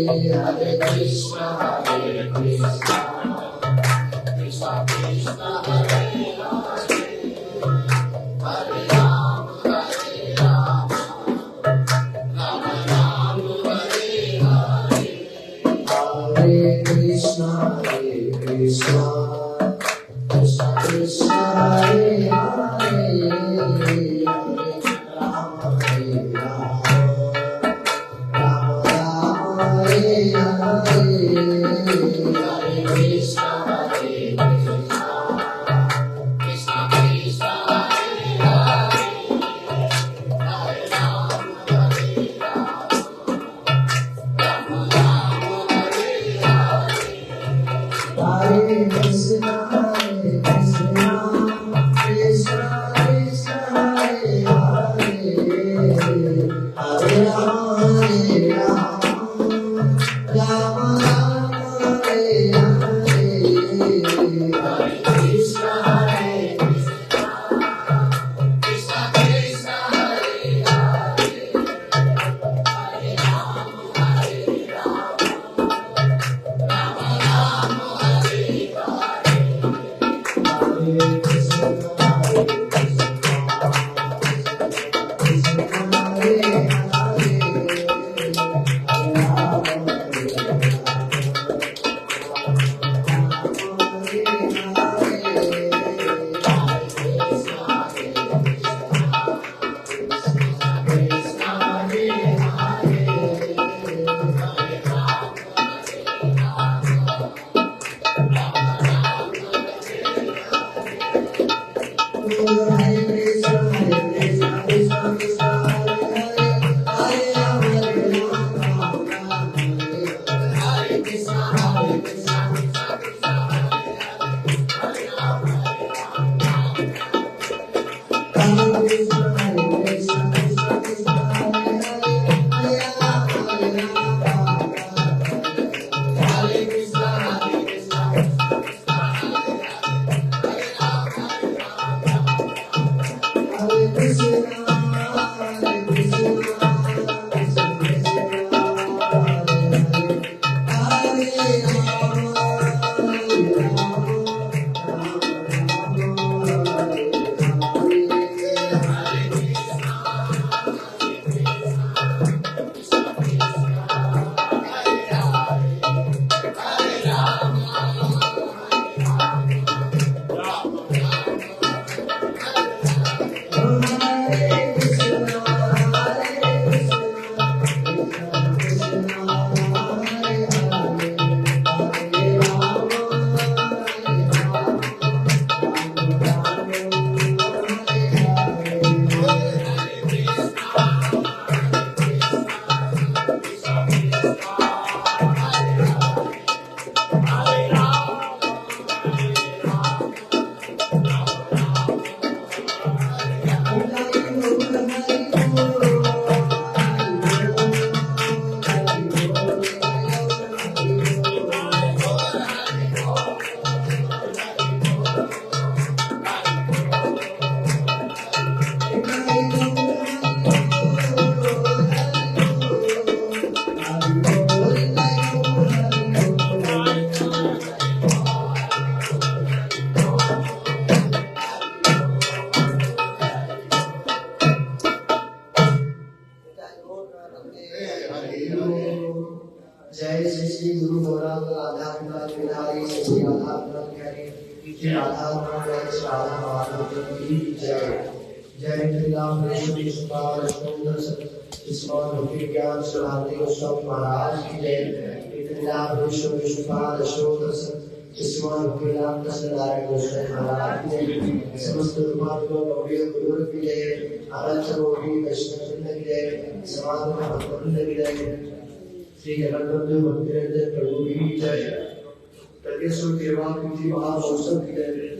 Hare Krishna, Hare Krishna, Krishna Krishna, Hare Hare, Hare Ram, Hare Ram, Ram Ram, Hare Hare, Hare Krishna, Krishna Krishna, Hare Hare, Ram Hare Ram, Ram Ram, Hare Hare, Hare Krishna, Krishna Krishna, Hare Hare, Hare Ram, Hare Ram, Ram Ram, Hare Hare, Hare Krishna, Krishna Krishna, Hare Hare, Hare Ram, Ram Ram, Hare Hare, Hare Krishna, Krishna Krishna, Hare Hare, Hare Ram, Hare Ram, Ram Ram, Hare Hare, Hare Krishna, Krishna Hare Hare, Hare Ram, Hare जय श्री श्री गुरु गौरांग राधा कुमार बिहारी श्री राधा कुमार बिहारी श्री राधा कुमार श्री राधा माधव की जय। जय श्री राम कृष्ण सुपाल सुंदर इस्मान भक्ति ज्ञान सुनाते गोस्वामी महाराज की जय। श्री राम कृष्ण सुपाल सुंदर इस्मान भक्ति ज्ञान नारायण गोस्वामी महाराज की जय। समस्त धर्मात्मा गौड़ीय गुरु की जय। अनंत कोटि वैष्णव की जय। समाधि भक्त की जय। श्री जगन्नाथ भक्ति प्रभु की जय। प्रदेश सेवा की महामहोत्सव की जय।